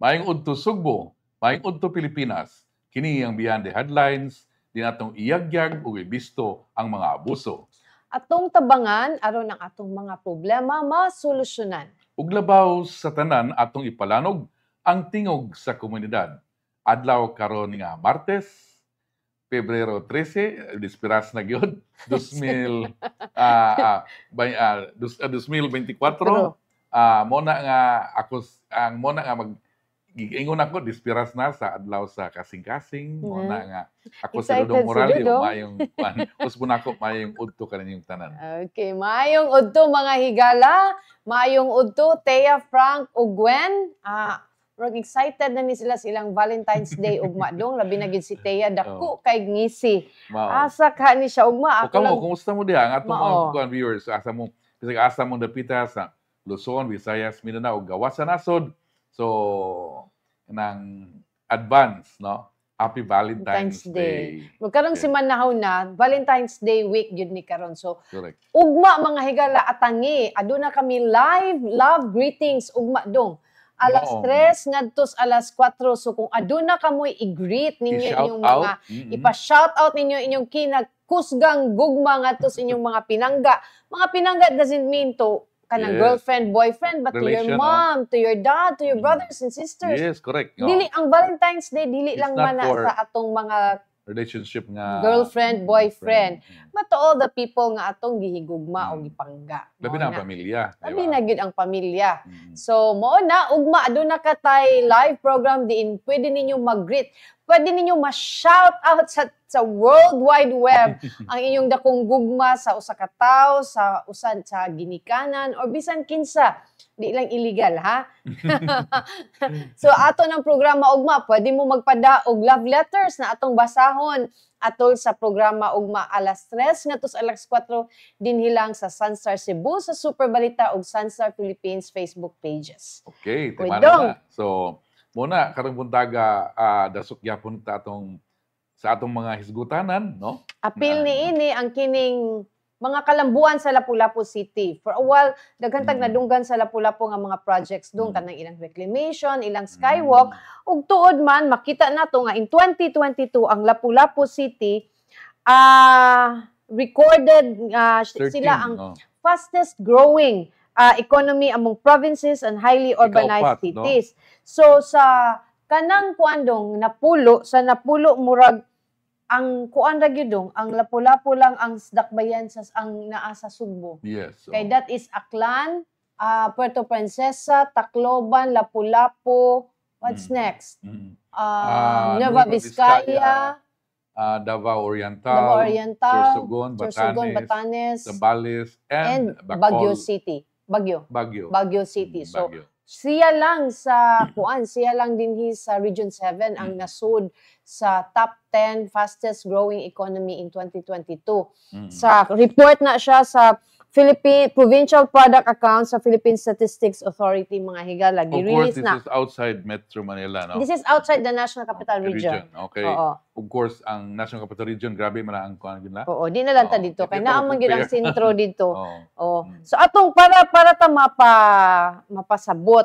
Maayong udto Sugbo, maayong udto Pilipinas. Kini ang Beyond the Headlines, di natong iyagyag o ibisto ang mga abuso. Atong tabangan aron ang atong mga problema masolusyonan. Ug labaw sa tanan atong ipalanog ang tingog sa komunidad. Adlaw karon nga Martes, Pebrero 13, dispiras na gyud 2024. Mona nga ako ang mona nga ingon ako dispiras na sa adlaw sa kasing-kasing mona nga ako sa Dudong Moralio mayong usbon ako mayong udto kaninyong tanan. Okay, mayong udto mga higala, mayong udto Thea, Frank ug Gwen. Excited na ni sila silang Valentine's Day ugma dong labi na gid si Thea dako kay ngisi. Asa ka ni siya ugma ako lang. Kumusta mo diha ang atong mga viewers? Asa mo dapita sa Luzon, Visayas, Mindanao, gawas sa nasod. So, nang advance, no? Happy Valentine's Day. Magkaroon si manahon na, Valentine's Day week yun ni karon. So, correct. Ugma mga higala atangi, aduna kami live love greetings ugma dong. Alas 3 ngadtos alas 4. So kung aduna kamoy i-greet ninyo inyong mga ipa-shout out ninyo inyong kinagkusgang gugma ngadtos inyong mga pinangga. Mga pinangga doesn't mean to kanang girlfriend, boyfriend, but to your mom, to your dad, to your brothers and sisters. Yes, correct. Dili ang Valentine's Day dili lang man sa atong mga relationship nga girlfriend, boyfriend, but to all the people nga atong gihigugma o gipangga. Labi na ang pamilya. Labi na gyud ang pamilya. So mao na ugma aduna ka tay live program diin pwede ninyo mag-greet. Pwede ninyo ma-shout out sa World Wide Web ang inyong dakong gugma sa usa ka tawo, sa usan sa ginikanan or bisan kinsa. Di lang illegal, ha? So ato ng programa ugma, pwede mo magpada og love letters na atong basahon atol sa programa ugma alas 3 ngadto sa alas 4 dinhi lang sa Sunstar Cebu sa Super Balita ug Sunstar Philippines Facebook pages. Okay, timana na. So muna karong buntaga dasok gyapon ta atong sa atong mga hisgutanan, no? Apil niini ang kining mga kalambuan sa Lapu-Lapu City. For a while, daghantag nadunggan sa Lapu-Lapu nga mga projects doon, kanang ilang reclamation, ilang skywalk. Ug tuod man, makita nato nga in 2022, ang Lapu-Lapu City, recorded sila ang fastest growing economy among provinces and highly urbanized cities. No? So sa kanang kuandong napulo murag ang kuan ra gyud ang Lapu-Lapu lang ang dakbayan sa ang naa sa Sugbo. Yes. So. Kay that is Aklan, Puerto Princesa, Tacloban, Lapu-Lapu. What's next? Nueva Vizcaya, Davao Oriental, Sorsogon, Batanes, Zambales, and Baguio City. Baguio City. So siya lang dinhi sa Region 7 ang nasud sa top 10 fastest growing economy in 2022. Sa report na siya sa Philippine Provincial Product Account sa Philippine Statistics Authority mga higala. Of course, this is outside Metro Manila, no? This is outside the National Capital Region. Okay. Of course, ang National Capital Region, grabe man ang kuan gid na. Oo, di na lang ta dito. Kaya naamang gid ang sentro dito. So atong para ta mapasabot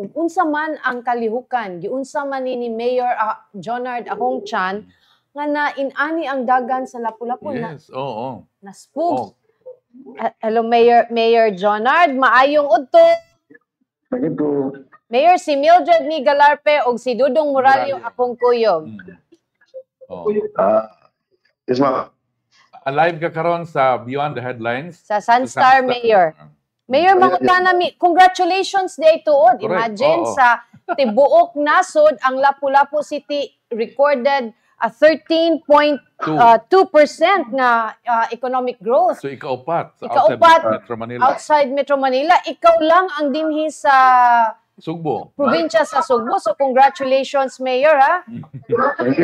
unsa man ang kalihukan, giunsa man ni Mayor Jonard Ahongchan nga na inani ang dagan sa Lapu-Lapu. Yes, na spook. Hello, Mayor Jonard. Maayong udto. Mayor, si Mildred ni Galarpe o si Dudong Moralio akong kuyog. Yes, ma'am. Alive ka karon sa Beyond the Headlines. Sa Sunstar, Mayor. Mayor, mangutana mi, congratulations day tuod. Imagine sa tibuok nasod ang Lapu-Lapu City recorded a 13.2% na economic growth. So ikaupat sa Metro Manila. Outside Metro Manila, ikaw lang ang dinhi sa Sugbo. Probinsya sa Sugbo. So congratulations, Mayor, ha? Thank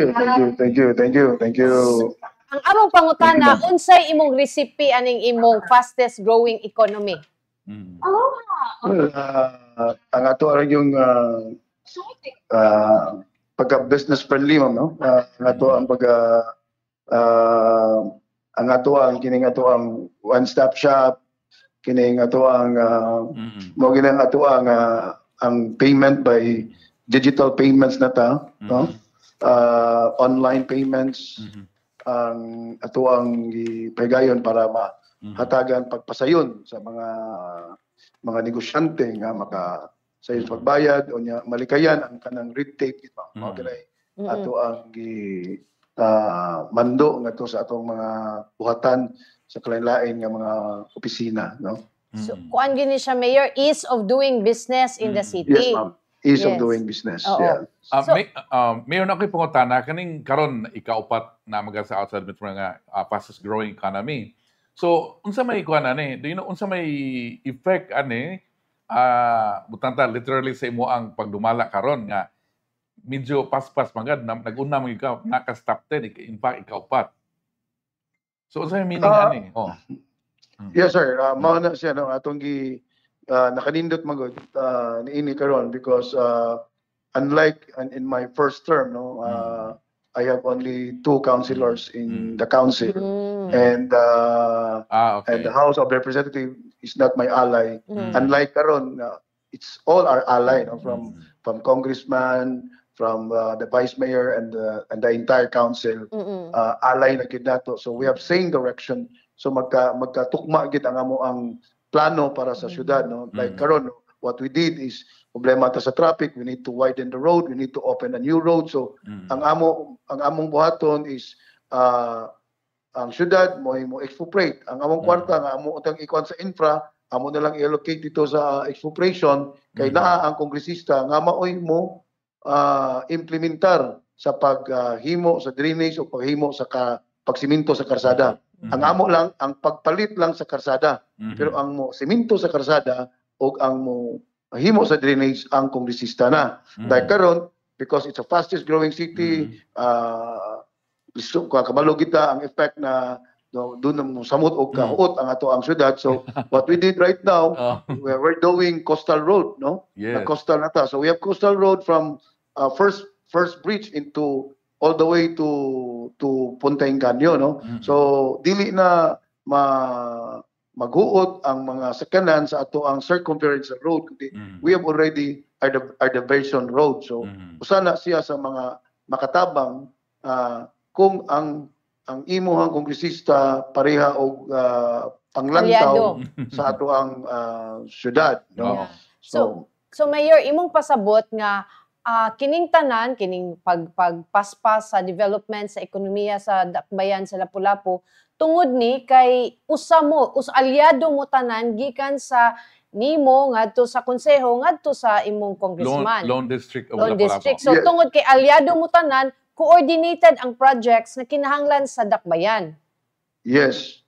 you. Ang among pangutana, unsay imong recipe aning imong fastest growing economy? Ang ato rin yung pagka-business friendly, ma'am, no? Ang ato ang kining ato ang one-stop shop, kining ato ang mo ginang ato ang payment by digital payments na ta, no? Online payments ang ato ang gipahigayon para mahatagan pagpasayon sa mga negosyante nga sayon sa pagbayad o nya malikayan ang kanang red tape ito. Mao kinay ato ang mando ngadto sa atong mga buhatan sa kalain-lain nga mga opisina, no? So, kuan gini siya, Mayor, ease of doing business in the city. Yes, ma'am. Ease of Yes. doing business. Oo. Yeah. So- Mayor na ko'y pangutana, kaning karon ikaupat na mga sa outside metro nga fastest growing economy. So, unsa may kuan ani? Do you know unsa may effect ani? Butanta literally sa imo ang pagdumala karon nga medyo paspas magad nag-una man ikaw naka-stop 10 in fact ikaupat. So unsa may meaning ani? Oh. Yes, sir. Mao na siya no atong nakanindot magod niini karon because unlike in my first term, no, I have only 2 councilors in the council, and Okay. and the House of Representatives is not my ally. Mm. Unlike karon, it's all our ally, no, from congressman, from the vice mayor and the entire council, ally na gid nato. So we have same direction. So magkatukma gid ang amo ang plano para sa syudad, no. Like karon, what we did is problema ta sa traffic, we need to widen the road, we need to open a new road. So ang among buhaton is ang syudad mo expropriate. Ang among kwarta nga amo utang ikuan sa infra, amo na lang i-allocate dito sa expropriation kay naa ang kongresista nga maoy mo implementar sa paghimo sa drainage o paghimo sa pagsiminto sa karsada. Ang amo lang ang pagpalit lang sa karsada. Pero ang mo siminto sa karsada o ang mo himo sa drainage ang kongresista na. Dahil karon, because it's a fastest growing city, kabalo kita ang effect na doon mo samot o kahuot ang ato ang syudad. So what we did right now, we're doing coastal road, no? Yes. The coastal nata. So we have coastal road from first bridge into all the way to Punta Inganyo, no? So dili na maghuot ang mga sakyanan sa ato ang circumference road. We have already our diversion road. So usana siya sa mga makatabang kung ang imuhang kongresista pareha og panglantaw sa ato ang syudad, no? Yeah. So Mayor, imong pasabot nga kining tanan, kining pagpaspas sa development sa ekonomiya sa dakbayan sa Lapu-Lapu, tungod ni kay aliado mo tanan gikan sa nimo ngadto sa konseho ngadto sa imong congressman. Lone District of Lone Lapu-Lapu. District. So tungod kay aliado mo tanan, coordinated ang projects na kinahanglan sa dakbayan. Yes.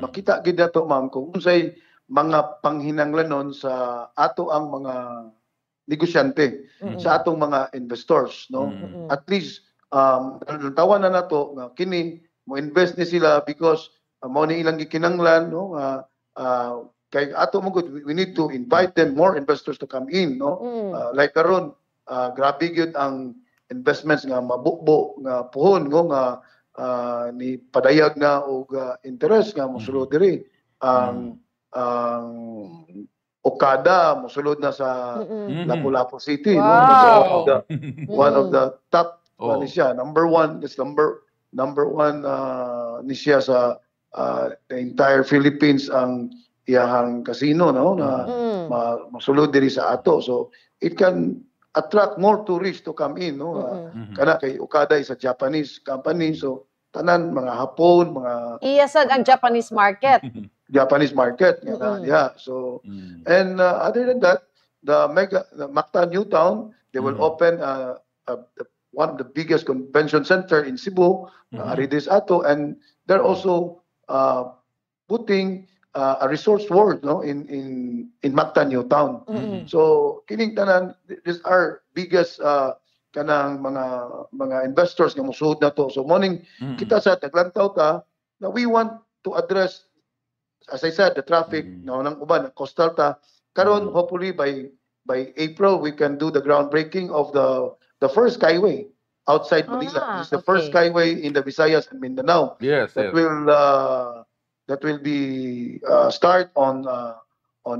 Makita gid nato, ma'am, kung unsay mga panghinanglanon sa ato ang mga negosyante, sa atong mga investors, no? At least tawa na nato nga kini mo invest ni sila because mao ni ilang gikinanglan, no? Kay ato mo gud, we need to invite them more investors to come in, no? Like karon, grabe gyud ang investments nga mabukbo nga puhon nga ni padayag na og interest nga mosulod diri ang Okada mosulod na sa Lapu-Lapu City. Wow. No? One of the top ni siya, number one ni siya sa the entire Philippines ang iyahang casino, no, na mosulod diri sa ato. So it can attract more tourists to come in, no. Kana kay Okada is a Japanese company, so tanan mga Hapon, mga Iyasad ang Japanese market. Japanese market. Yeah. So, and other than that, the Mactan New Town, they will open one of the biggest convention center in Cebu, Aridis Ato, and they're also putting a resource world, no, in Mactan New Town. So, kining tanan, these are biggest kanang mga investors nga mosuod na to. So, morning kita sa taglantaw ta na we want to address, as I said, the traffic na nang uban coastal ta karon. Hopefully by April we can do the groundbreaking of the first skyway outside Manila. This is the first skyway in the Visayas and Mindanao. Yes. That will be start on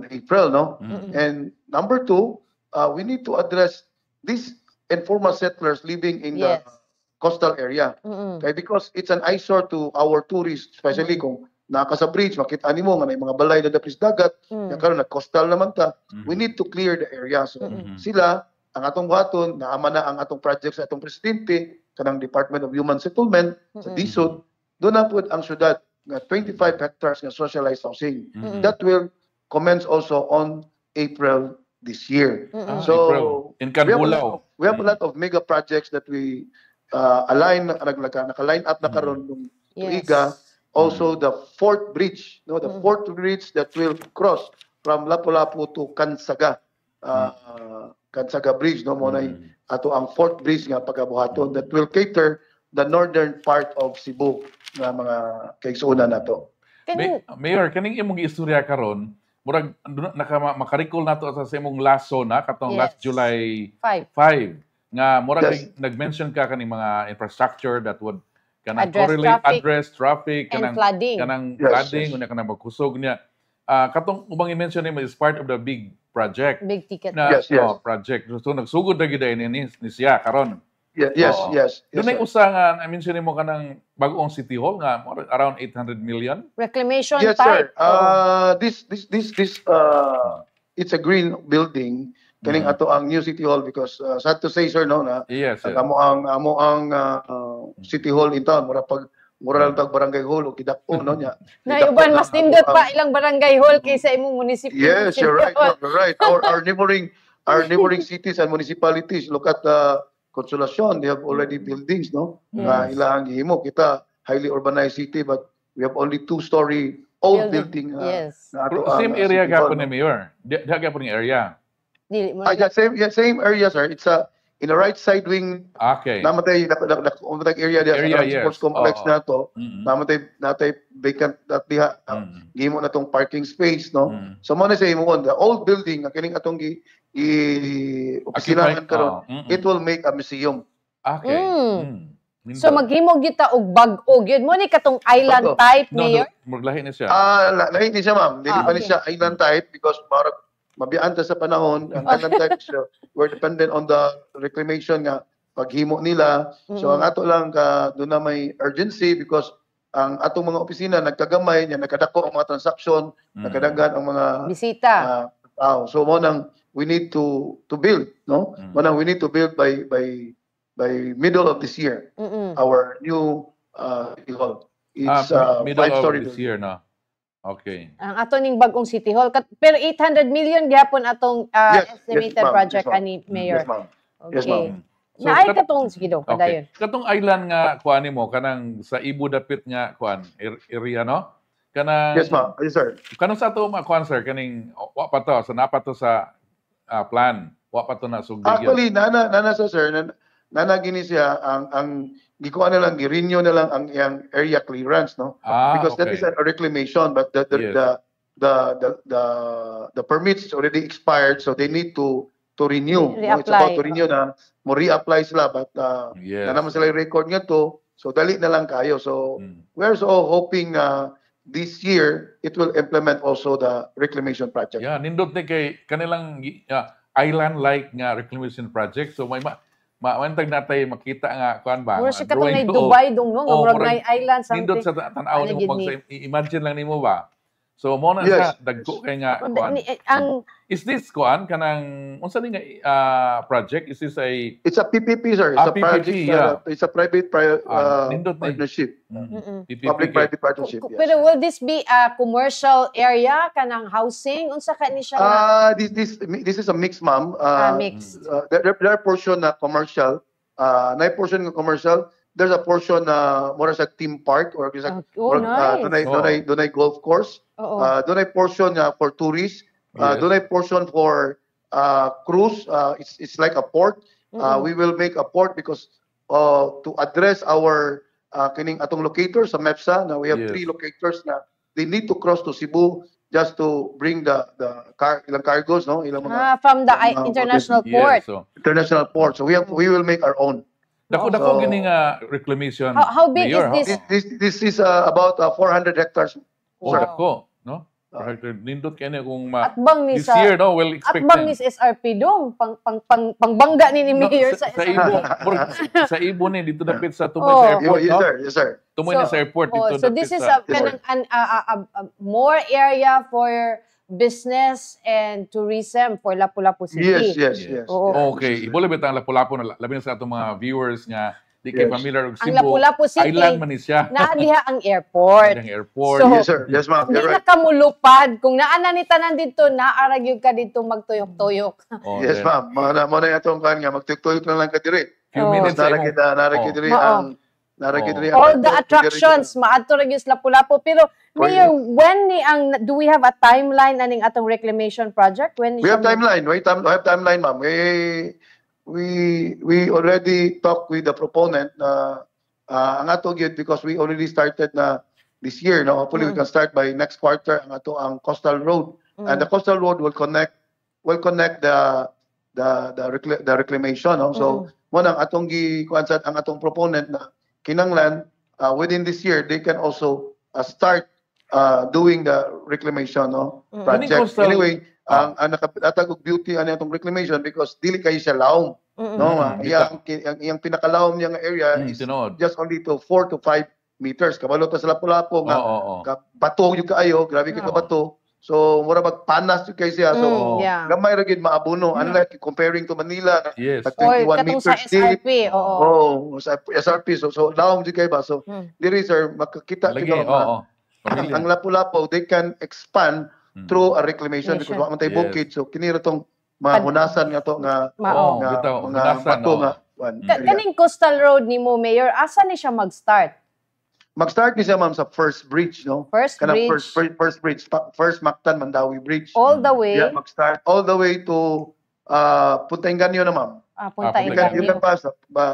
April, no? And number 2, we need to address these informal settlers living in Yes. the coastal area. Okay, because it's an eyesore to our tourists, especially kung naka sa bridge, makita nimo nga may mga balay na dapis dagat, ya karon na coastal naman ta. We need to clear the area. So sila ang atong buhaton, naama na ang atong project sa atong presidente, kanang Department of Human Settlement sa DSUD, doon na po ang syudad nga 25 hectares nga socialized housing. That will commence also on April this year. So April. In Canbulao. we have a lot of mega projects that we naka-line up na karon nung tuiga. Also the fourth bridge, no, the fourth bridge that will cross from Lapu-Lapu to Kansaga. Kansaga Bridge, no, mo na ato ang fourth bridge nga pagabuhaton that will cater the northern part of Cebu nga mga kaigsuonan nato. Mayor, kaning imong istorya karon, murag makarikol nato sa imong last zone katong last July 5 nga murag nag-mention ka kaning mga infrastructure that would kanang address traffic and flooding. Kanang flooding unya kanang magkusog niya. Katong ubang i-mention nimo is part of the big project. Big ticket. Project. So nagsugod na gid ni siya karon. Yes. Doon ay usa nga I-mention nimo kanang bag-ong City Hall nga around 800 million. Reclamation yes, type. Sir. This it's a green building. Kaning ato ang new City Hall because sad to say sir no na amo ang City Hall in town mura lang tag barangay hall o kidako no nya. Uban mas nindot pa ilang barangay hall kaysa imong munisipyo. Yes, you're right. You're right. Our neighboring cities and municipalities, look at Consolacion, they have already buildings, no? Ilang himo kita highly urbanized city but we have only 2-story old building. Same area gapon ni Mayor. Diha gapon ng area. Same area sir. It's in the right side wing. Okay. Namatay area diha sa sports complex nato. Namatay vacant at diha. Gihimo na tong parking space, no? So mo na sa imo the old building nga kining atong opisinahan karon, it will make a museum. Okay. So maghimo kita og bag-o gyud mo ni katong island type Mayor? Maglahi na siya. Lahi ni siya ma'am. Dili pa ni siya island type because mabiyaan ta sa panahon ang island type siya. We're dependent on the reclamation nga paghimo nila. So ang ato lang doon na may urgency because ang atong mga opisina nagkagamay nya nakadako ang mga transaction, nakadaghan ang mga bisita. So mo nang we need to build, no? Mo nang we need to build by middle of this year. Our new hall. It's middle 5-story of this year na. Okay. Ang ato ning bag-ong City Hall pero 800 million gyapon atong estimated project ani Mayor. Yes ma'am. So, naay katong sige do padayon. Katong island nga kuan nimo kanang sa Ibu dapit nga kuan area no? Kanang Yes ma'am. Yes sir. Kanang sa ato kuan sir kaning wa pa to napa to sa plan. Wa pa to na sugdi. Actually nana sa sir nana gini siya ang gikuha na lang gi-renew na lang ang iyang area clearance no because that is a reclamation but the permits is already expired so they need to renew. It's about to renew na mo reapply sila but na naman sila yung record nga to so dali na lang kayo so we're so hoping this year it will implement also the reclamation project. Yeah, nindot ni kay kanilang island like nga reclamation project so may mantag natay makita nga kuan ba mura siya katong may Dubai dong no mura may island something nindot sa tan-aw nimo imagine lang nimo ba so mo na sa dagko kay nga kuan is this kuan kanang unsa ni nga project is this it's a PPP sir it's a project it's a private partnership public-private partnership yes. Pero will this be a commercial area kanang housing unsa ka ni siya this is a mix ma'am mix there are portion na commercial na portion ng commercial there's a portion na more sa theme park or dunay golf course dunay portion for tourists dunay portion for cruise it's like a port we will make a port because to address our kining atong locators sa MEPSA na we have 3 locators na they need to cross to Cebu just to bring the ilang cargos no ilang mga from the international port international port so we will make our own. Dako gini nga reclamation. How big Mayor, is this? This is about 400 hectares. Dako, no? Nindot kayo kung Atbang ni this sa year, no? Well, atbang ni expected. sa SRP dong pangbangga ni Mayor sa Sa SRP. Ibo, sa Ibo ni dito dapit sa Tumay Oh. sa airport, Yes, no? sir. Yes, sir. Tumay na sa airport dito so dapit this is sa a kanang more area for business and tourism for Lapu-Lapu City. Yes. Oo. Okay, ibole bitang Lapu-Lapu na labi na sa atong mga viewers nga di kay Yes. familiar og Ang Cebu. Lapu-Lapu City, Island man ni siya. naa diha ang airport. Ang airport. So, Yes, sir. Yes, ma'am. Hindi You're na right. ka mulupad. Kung naana ni tanan dito, naarag yun ka dito magtuyok-tuyok. Oh, Yes, then, ma'am. Mo na atong kan nga magtuyok na lang ka diri. few Oh. minutes sa imong- Naragid diri Oo. ang naragid diri ang All the attractions, maadto ra gyud sa Lapu-Lapu. Pero Mayor, when ni ang do we have a timeline aning atong reclamation project? When We have timeline. We have timeline, ma'am. We already talked with the proponent na ang ato gyud because we already started na this year, no? Hopefully we can start by next quarter ang ato ang coastal road. And the coastal road will connect the reclamation, no? So mo nang atong kuan ang atong proponent na kinanglan within this year they can also start doing the reclamation, no? Kaning Project. coastal- Anyway, ang nakatatag og beauty ani atong reclamation because dili kay siya laom, no? Iyang pinakalaom niya nga area is Tinood. just only to 4 to 5 meters. Kabalo ta sa Lapu-Lapu nga Oo. bato yung kaayo, grabe kay kabato. So mura magpanas yung kay siya. So yeah. gamay ra gid maabuno unlike comparing to Manila. Yes. At Or 21 katong sa meters deep. SRP, oo. Oh, sa SRP. So laom di kay ba? So diri sir makakita Lagi, kita oo. ang Lapu-Lapu they can expand through a reclamation because wa man tay Reclamation. bukid. So kinira tong mahunasan nga to nga Mao. nga bitaw, mga hunasan, bato oo. nga kuan, area. Kaning coastal road ni mo, Mayor, asa ni siya mag-start? Mag-start ni siya ma'am sa first bridge, no? First Kanang bridge, first bridge, first Mactan Mandawi Bridge. all the way, Yeah, mag-start all the way to Punta Inganyo na ma'am. punta Punta You can Inganyo. pass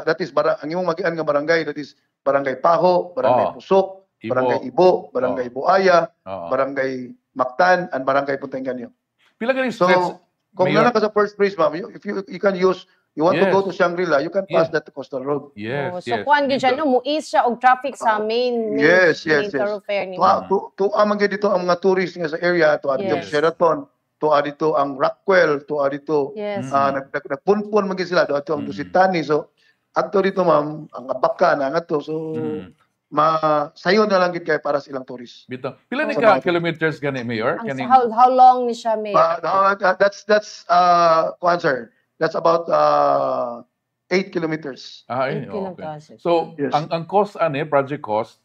that is ang imong magian nga barangay, that is Barangay Paho, Barangay Oh. Pusok, Ibo. Barangay Ibo, Barangay Buaya, Oo. Barangay Mactan, and Barangay Punta Inganyo. Pila ganing So, stretch? kung Mayor? nana ka sa first bridge ma'am, you can use, you want to Yes. go to Shangri-La, you can pass Yeah. that coastal road. Yes, So, yes. kuan gyud siya, no? Muis siya og traffic sa main Yes. thoroughfare ni To amang dito ang mga tourists nga sa area, to adito Yes. Sheraton, to adito ang Rockwell, to adito Yes. nagpunpun man gid sila do ato ang Dusitani. So adto dito ma'am ang Abaka na nga to. So sayo na lang gid kay para sa ilang tourist. Bitaw. Pila ni Sa ka kilometers gani, Mayor? Ang Kaning how long ni siya, Mayor? That's kuan sir. That's about 8 kilometers. okay. Kilometers. So, Yes. ang cost project cost,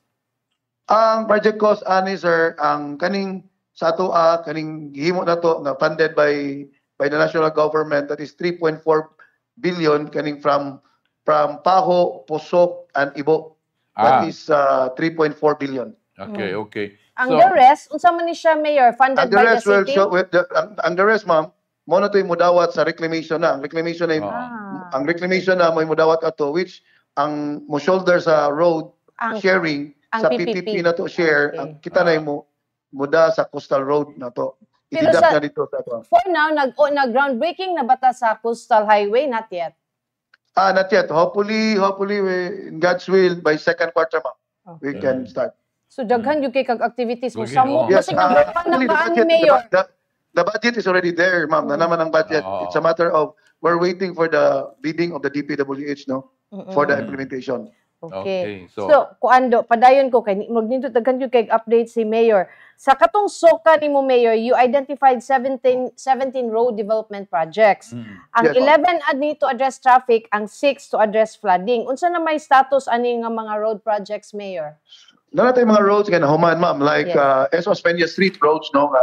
Ang project cost ani sir, ang kaning sa ato kaning gihimo na to na funded by the national government, that is 3.4 billion kaning from Paho, Pusok and Ibo. That is 3.4 billion. okay. Ang the rest, unsa man ni siya, Mayor? Funded And the by the rest will city? show with ang the rest ma'am, mo na to mudawat sa reclamation na. Ang reclamation na ang reclamation na may mudawat ato which ang mo shoulder sa road Ang- sharing ang sa PPP. PPP na to share, Okay. ang kita na mo muda sa coastal road na to. Pero Ididak sa- na dito sa to. For now, nag-groundbreaking na bata sa Coastal Highway? Not yet. Not yet. Hopefully in God's will by second quarter ma'am, we Okay. can start. So, daghan yung kay kag activities mo. Okay, Sa mo, oo. Yes, kasi nagpapaan ni Mayor. the budget is already there, ma'am. Na naman ang budget. Oo. It's a matter of we're waiting for the bidding of the DPWH, no, for the implementation. Okay. Okay, so- So, kuando, padayon ko kay magnindot daghan yung kay update si Mayor. Sa katong soka ni mo, Mayor, you identified 17 road development projects. Ang Yes, 11 ani to address traffic, ang 6 to address flooding. Unsa na may status ani nga mga road projects, Mayor? Nana tayo mga roads nga nahuman, ma'am, like Yes. Esos Peña Street roads, no,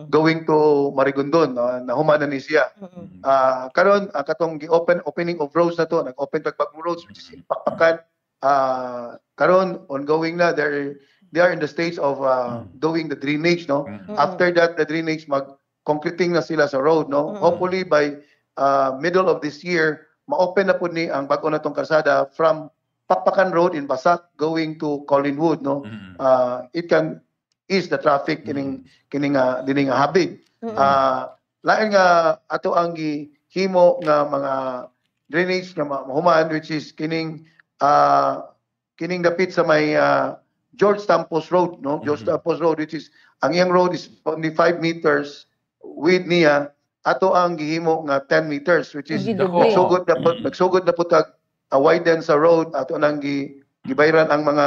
going to Marigondon, no, nahuman na ni siya. Karon katong opening of roads na to, nag-open pagbagong roads which is Pakpakan. Karon ongoing na, they are in the stage of doing the drainage, no. After that the drainage concreting na sila sa road, no. Hopefully by middle of this year ma-open na pud ni ang bag-o na tong kalsada from Pakpakan Road in Basak going to Collinwood, no. It can ease the traffic kining dining habig. Lain nga ato ang gihimo nga mga drainage nga mahuman which is kining dapit sa may George Tampos Road, no. George Tampos Road which is ang iyang road is only 5 meters width niya, ato ang gihimo nga 10 meters, which is Gidoble. nagsugod na putag widen sa road, ato nang gibayran ang mga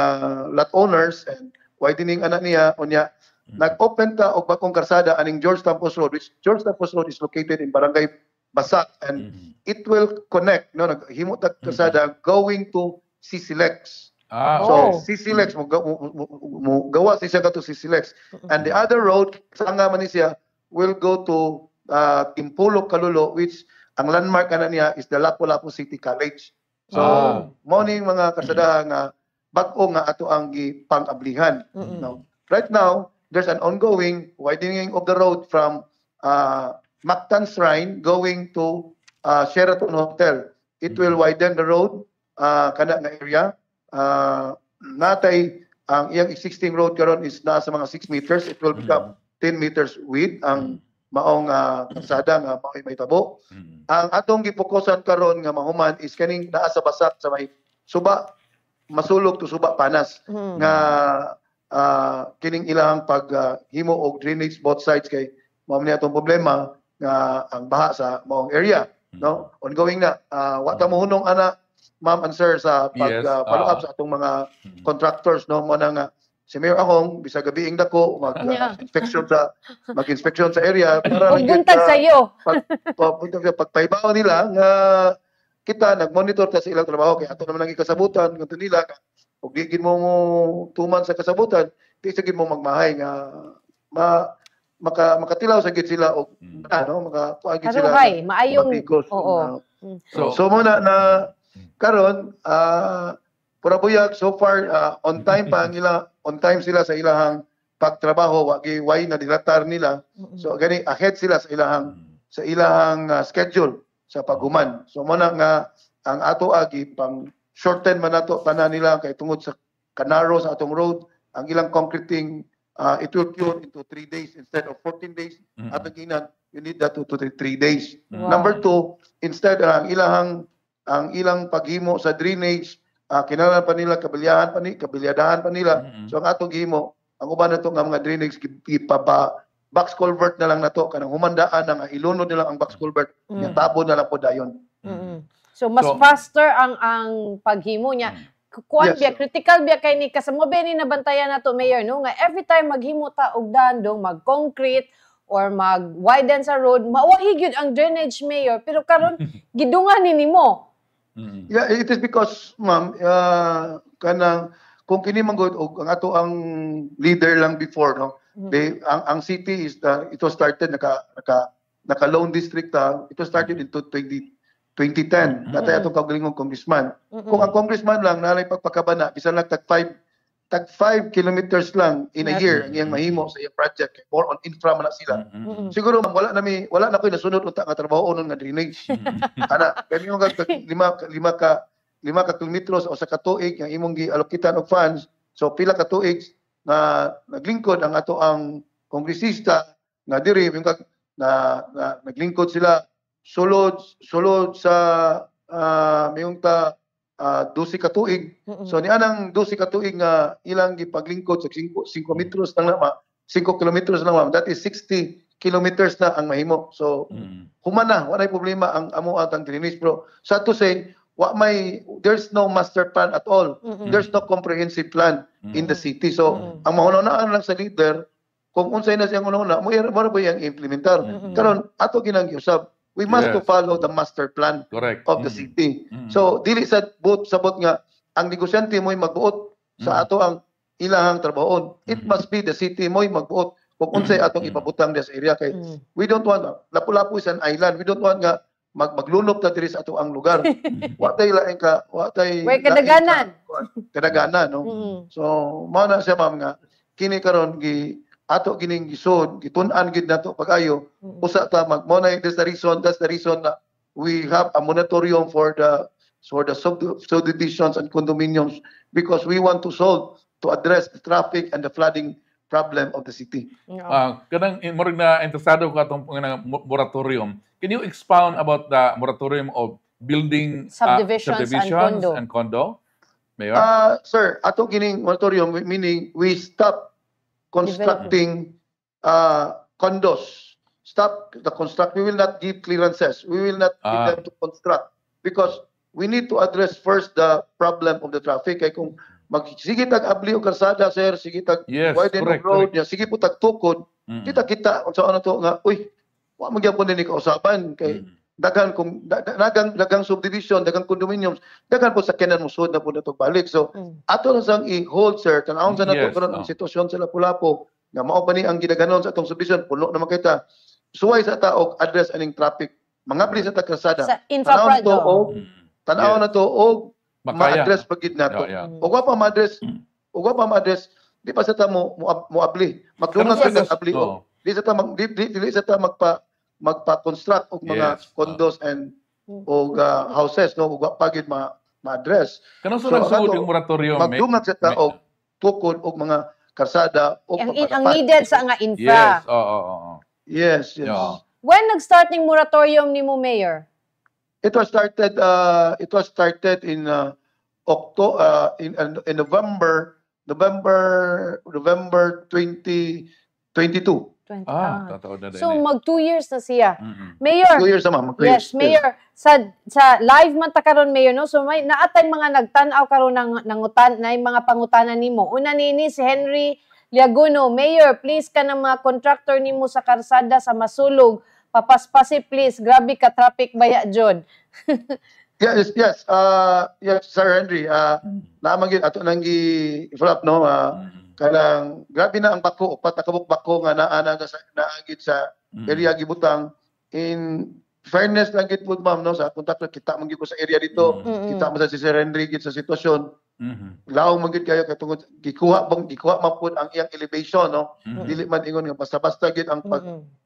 lot owners, and widening ana niya, unya, nag-open ta og bagong karsada aning George Campos Road, which George Campos Road is located in Barangay Basak, and it will connect, no, naghimo ta karsada going to CCLEX. So, CCLEX, mo gawa siya ka to CCLEX. And the other road, sanga man siya, will go to Timpulok, Kalulo, which ang landmark na niya is the Lapu-Lapu City College. So, morning mga kasadahan nga, bag-o nga ato ang pang-ablihan. No? Right now, there's an ongoing widening of the road from Mactan Shrine going to Sheraton Hotel. It will widen the road, kana nga area. Natay ang iyang existing road karon is nasa mga 6 meters. It will become 10 meters width ang maong kalsada nga mao'y may tabo. Ang atong gipokusan karon nga mahuman is kaning naa sa Basak sa may suba masulog to suba panas nga kining ilang paghimo og drainage both sides kay mao man atong problema nga ang baha sa maong area, no? Ongoing na wa ta mohunong ana ma'am and sir sa follow up sa atong mga contractors, no, mo na nga si Mayor Ahong bisa gabiing dako mag-inspection sa area para buntag sa iyo pagpaibaw nila nga kita nag-monitor ta sa ilang trabaho kay ato naman ang ikasabutan ngadto nila ug di gid mo tuman sa kasabutan di sa gid mo magmahay nga makatilaw sa gid sila og ano makakuha sila maayong so muna na karon purabuyag so far on time pa on time sila sa ilahang pagtrabaho way na dilatar nila, so gani ahead sila sa ilahang schedule sa paghuman. So muna nga ang ato agi pang shorten man nato tanan nila kay tungod sa kanaro sa atong road ang ilang concreting it will cure into 3 days instead of 14 days. Atong ginan you need that to 3 days. Number 2, instead ang ilang paghimo sa drainage kinahanglan pa nila kabilyadahan pa nila. So ang atong gihimo ang uban nato nga mga drainage box culvert na lang nato kanang humandaan nga ilunod nila ang box culvert nga tabo na lang po dayon. So mas faster ang paghimo niya. Kuan biya critical biya kay ni kasamo ba ni nabantayan nato mayor, no, nga every time maghimo ta og dandong mag-concrete or mag-widen sa road mauwahi gyud ang drainage mayor, pero karon gidungan ni nimo. Yeah, it is because ma'am kanang kung kini man gud og ang ato ang leader lang before, no, ang city is it was started naka loan district it was started in 2010 natay atong kaugalingong congressman. Kung ang congressman lang nalay pagpakabana bisan lang tag 5 kilometers lang in a year ang iyang mahimo sa iyang project, more on infra man na sila. Siguro wala na koy nasunod unta nga trabaho nun nga drainage. Ana kani yung 5 kilometros o sa katuig ang imong gialokitan og funds, so pila ka tuig na naglingkod ang ato ang kongresista nga diri na naglingkod sila sulod sa mayong 12 ka tuig. So ni anang 12 ka tuig nga ilang gipaglingkod sa 5 metros lang na 5 kilometers lang ma'am, that is 60 kilometers na ang mahimo. So human na wala problema ang amo atang drainage, bro. So to say there's no master plan at all. There's no comprehensive plan in the city. So ang mahunahunaan lang sa leader kung unsay na siyang una mo ba yang implementar. Karon ato ginang-usab, we must to follow the master plan of the city. So dili sa bot nga ang negosyante mo'y magbuot sa ato ang ilahang trabahon. It must be the city mo'y magbuot kung unsay atong ipabutang sa area kay we don't want Lapu-Lapu is an island. We don't want nga maglunop ta diri sa ato ang lugar. Watay laing kadaganan, no. So mao na siya ma'am nga kini karon ato gining gisod gitun-an gid nato pag-ayo usa ta mo na that's the reason na we have a moratorium for the subdivisions and condominiums, because we want to address the traffic and the flooding problem of the city. Kanang murag na interesado ko atong moratorium. Can you expound about the moratorium of building subdivisions and condo? Mayor? Sir, ato gining moratorium meaning we stop constructing condos. Stop the construct. We will not give clearances. We will not give them to construct because we need to address first the problem of the traffic. Kaya kung sige tag-abli o karsada, sir, sige tag-widen o road, sige po tag-tukod, kita sa ano to nga, uy, wa magyapon din kausapan kay dagang subdivision, dagang condominiums, dagang po sa kenan mo sud na po nato balik. So ato na sang i-hold, sir, tanawon sa nato karon ang sitwasyon sa Lapu-Lapu nga mao pa ni ang gidaganon sa atong subdivision, puno naman kita. Suway sa taog address aning traffic, mangabli sa tag-karsada. Tanaw na to og ma-address pagid nato. Ug wa pa ma-address, di pa sa ta mo abli. Magdungan sa abli o. Di sa ta magpa-construct og mga condos and houses no ug pagid ma-address. Kanang sunod yung moratorium magdungan sa ta og tukod og mga karsada og ang needed sa nga infra. Yes. When nag-start ning moratorium nimo, Mayor? It was started in November 2022. So mag 2 years na siya. Mayor. 2 years naman. Yes, Mayor. Sa live man ta karon, Mayor, no. So may naatay mga nagtan-aw karon nangutan na mga pangutanan nimo. Una nini si Henry Liaguno, Mayor, please ka ng mga contractor nimo sa karsada sa Masulog. Papaspasi please, grabe ka traffic baya jud. Yes, Sir Henry. Naman gyud ato nang i-follow up no. Kanang grabe na ang bako, patakabok bako nga naa naagid sa area gibutang. In fairness lang gid pud ma'am no sa contractor kita man gyud ko sa area dito. Kita mo sa si Sir Henry gid sa sitwasyon. Laong man gyud kayo katungod gikuha man pud ang iyang elevation no. Dili man ingon nga basta-basta gyud ang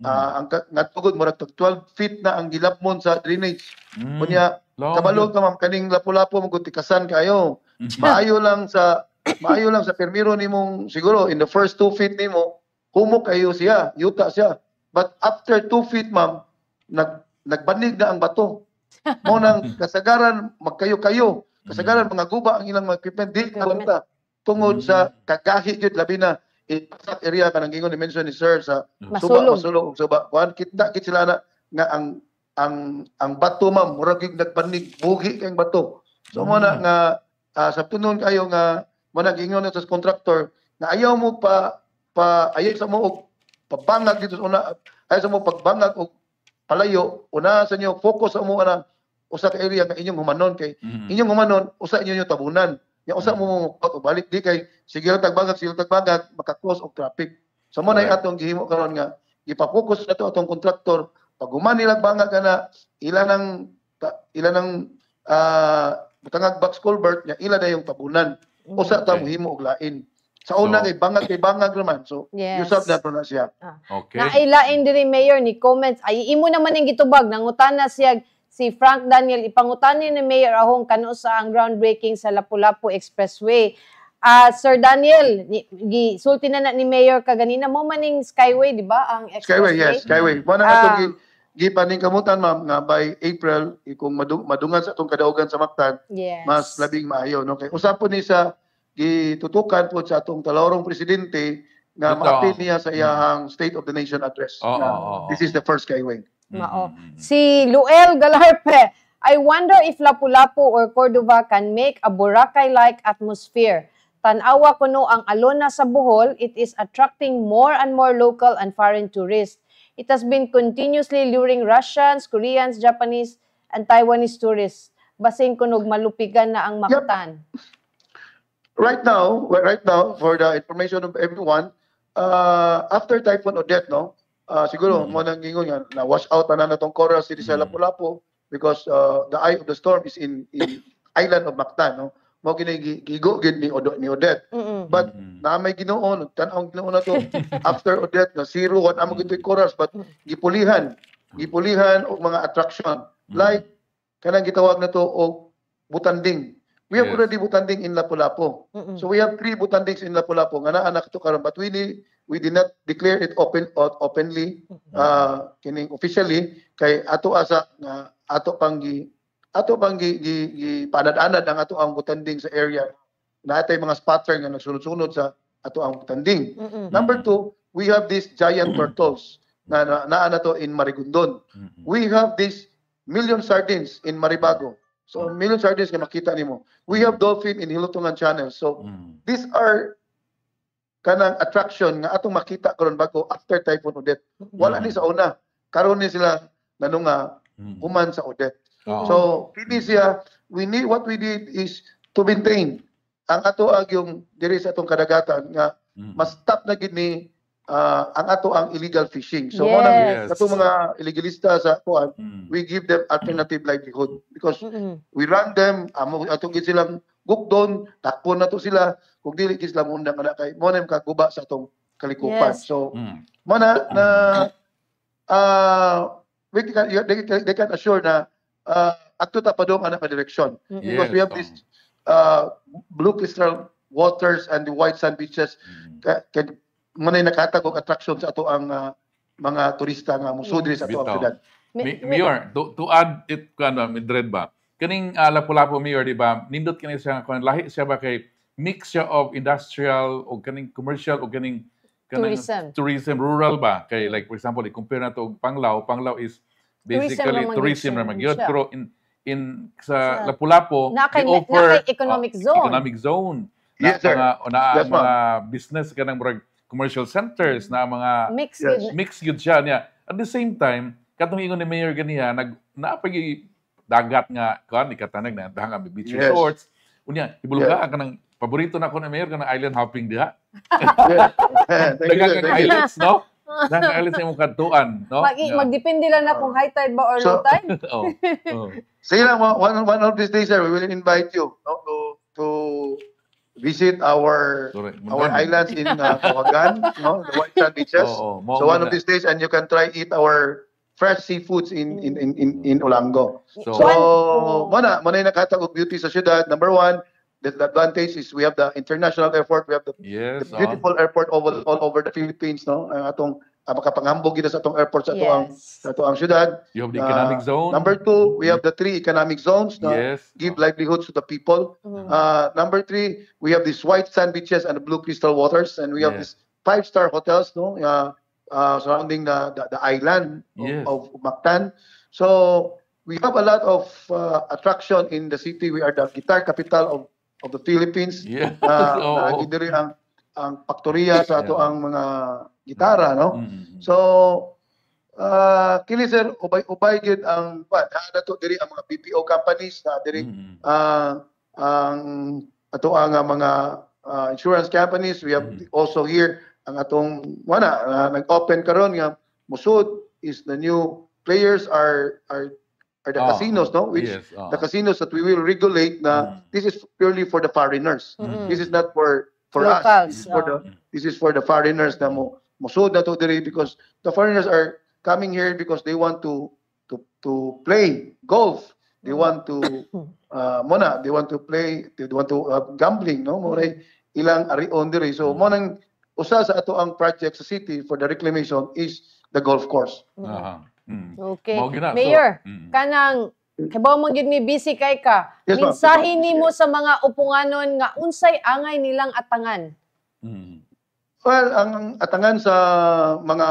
ang ngatugod murag 12 feet na ang gilapmon sa drainage. Kunya kabalo ka ma'am kaning Lapu-Lapu mo tikasan kayo. Maayo lang sa permiro nimong siguro in the first 2 feet nimo humok kayo siya, yuta siya. But after 2 feet ma'am nagbanig na ang bato. Mo nang kasagaran magkayo-kayo. Kasagaran mga guba ang ilang mga equipment di kawanta tungod sa kagahi gyud labi na sa area kanang gingon ni mention ni sir sa Masulog kuan kita sila na nga ang bato ma'am murag gyud nagpanig buhi kay bato. So mo na nga sa tunon kayo nga mo nagingon sa contractor na ayaw mo ayaw sa mo og pabangag dito una ayaw sa mo pagbangag og palayo una sa inyo focus sa mo ana usa ka area nga inyong humanon kay inyong humanon usa inyo tabunan nya usa mo balik di kay sige tagbangag maka-cause og traffic. So mo na atong gihimo karon nga ipa-focus nato atong contractor pag human nila bangag ana ilan ng butangag box culvert nya ila na yung tabunan usa ta mohimo og lain sa una kay bangag naman so usab nato na siya. Nailain diri Mayor ni comments ay imo naman ang gitubag nangutana siya si Frank Daniel ipangutani ni Mayor ahong kano sa ang groundbreaking sa Lapu-Lapu Expressway. Sir Daniel, gisulti na ni Mayor kaganina mo maning Skyway, di ba? Ang Expressway. Skyway, yes, Skyway. Mo na ato gipaning kamutan ma'am nga by April kung madungan sa atong kadaugan sa Mactan, mas labing maayo no kay usap po ni sa gitutukan po sa atong talawrong presidente nga ma-appeal niya sa iyang State of the Nation address. This is the first Skyway. Si Luel Galarpe, I wonder if Lapu-Lapu or Cordova can make a Boracay-like atmosphere. Tanawa ko no ang Alona sa Bohol, it is attracting more and more local and foreign tourists. It has been continuously luring Russians, Koreans, Japanese, and Taiwanese tourists. Basing kunog malupigan na ang Mactan. Right now, for the information of everyone, after Typhoon Odette, no, siguro mo nang gingon nga na wash out na natong coral city sa Lapu-Lapu because the eye of the storm is in island of Mactan, no. Mo gigo gid ni Odette. But na may Ginoo tan-aw Ginoo na to after Odette na zero what amo gitoy corals but gipulihan og mga attraction like kanang gitawag na to og butanding. We have already butanding in Lapu-Lapu. So we have 3 butandings in Lapu-Lapu nga naa na to karon but we did not declare it openly kining officially kay ato asa nga ato pang panad-anad ang ato ang butanding sa area. Natay mga spotter nga nagsunod-sunod sa ato ang butanding. Number 2, we have these giant turtles na to in Marigondon. We have these million sardines in Maribago. So million sardines nga makita nimo. We have dolphin in Hilutungan Channel. So these are kanang attraction nga atong makita karon bago after Typhoon Odette. Wala ni sa una. Karon ni sila nanunga human sa Odette. So pili siya, what we did is to maintain ang ato yung diri sa atong kadagatan nga mas stop na gid ni ang ato ang illegal fishing. So mo nang katong mga illegalista sa kuan, we give them alternative livelihood because we run them atong gid silang gukdon, takpon na to sila kung dili gid sila mundang ana kay mo na kaguba sa atong kalikupan. So mo na they can assure na ato ta padong ana ka direksyon because we have this blue crystal waters and the white sand beaches can manay nakatagog attraction sa ato ang mga turista nga musudri sa ato ang syudad. Mayor, to add it kano Mildred ba? Kaning Lapu-Lapu Mayor di ba? Nindot kini siya kan lahi siya ba kay mix siya of industrial o kaning commercial o kaning tourism rural ba? Kay like for example, i-compare na to og Panglao. Panglao is basically tourism na magyud pero in sa Lapu-Lapu they offer economic zone. Yes, sir. Mga business kanang murag commercial centers na mga mix yun siya niya. At the same time, katong ingon ni Mayor ganiya naapagi dagat nga kan ikatanag na dahang beach resorts. Unya ibuluga ka ng paborito na ko ni Mayor kanang island hopping diha. Dagang islands, no? Dagang islands sa imong kadtuan, no? Magdepende lang na kung high tide ba or low tide. Sige lang, one of these days, sir, we will invite you to visit our islands in Kawagan, no, the white sand beaches. So one of these days, and you can try eat our fresh seafoods in Olango. So muna nakatagog beauty sa syudad. Number one, the advantage is we have the international airport, we have the beautiful airport all over the Philippines, no. Ang atong makapangambog gid sa atong airport sa atong syudad. You have the economic zone. Number two, we have the 3 economic zones na give livelihoods to the people. Number 3, we have these white sand beaches and the blue crystal waters, and we have these 5-star hotels, no, surrounding the island of Mactan. So we have a lot of attraction in the city. We are the guitar capital of the Philippines. Diri ang faktorya sa ato ang mga gitara, no? So kini sir ubay gid ang nato diri ang mga BPO companies na diri ang ato ang mga insurance companies. We have also here ang atong nag-open karon nga musud is the new players are the casinos, no? Which the casinos that we will regulate na this is purely for the foreigners. This is not for locals, us. This is for the foreigners na musud na to diri because the foreigners are coming here because they want to play golf. They want to they want to gambling, no? Moray ilang arion diri. So mo nang usa sa ato ang project sa city for the reclamation is the golf course. Okay. Mayor, kanang kabaw man gid ni busy kay ka. Mensahe nimo sa mga upunganon nga unsay angay nilang atangan. Well, ang atangan sa mga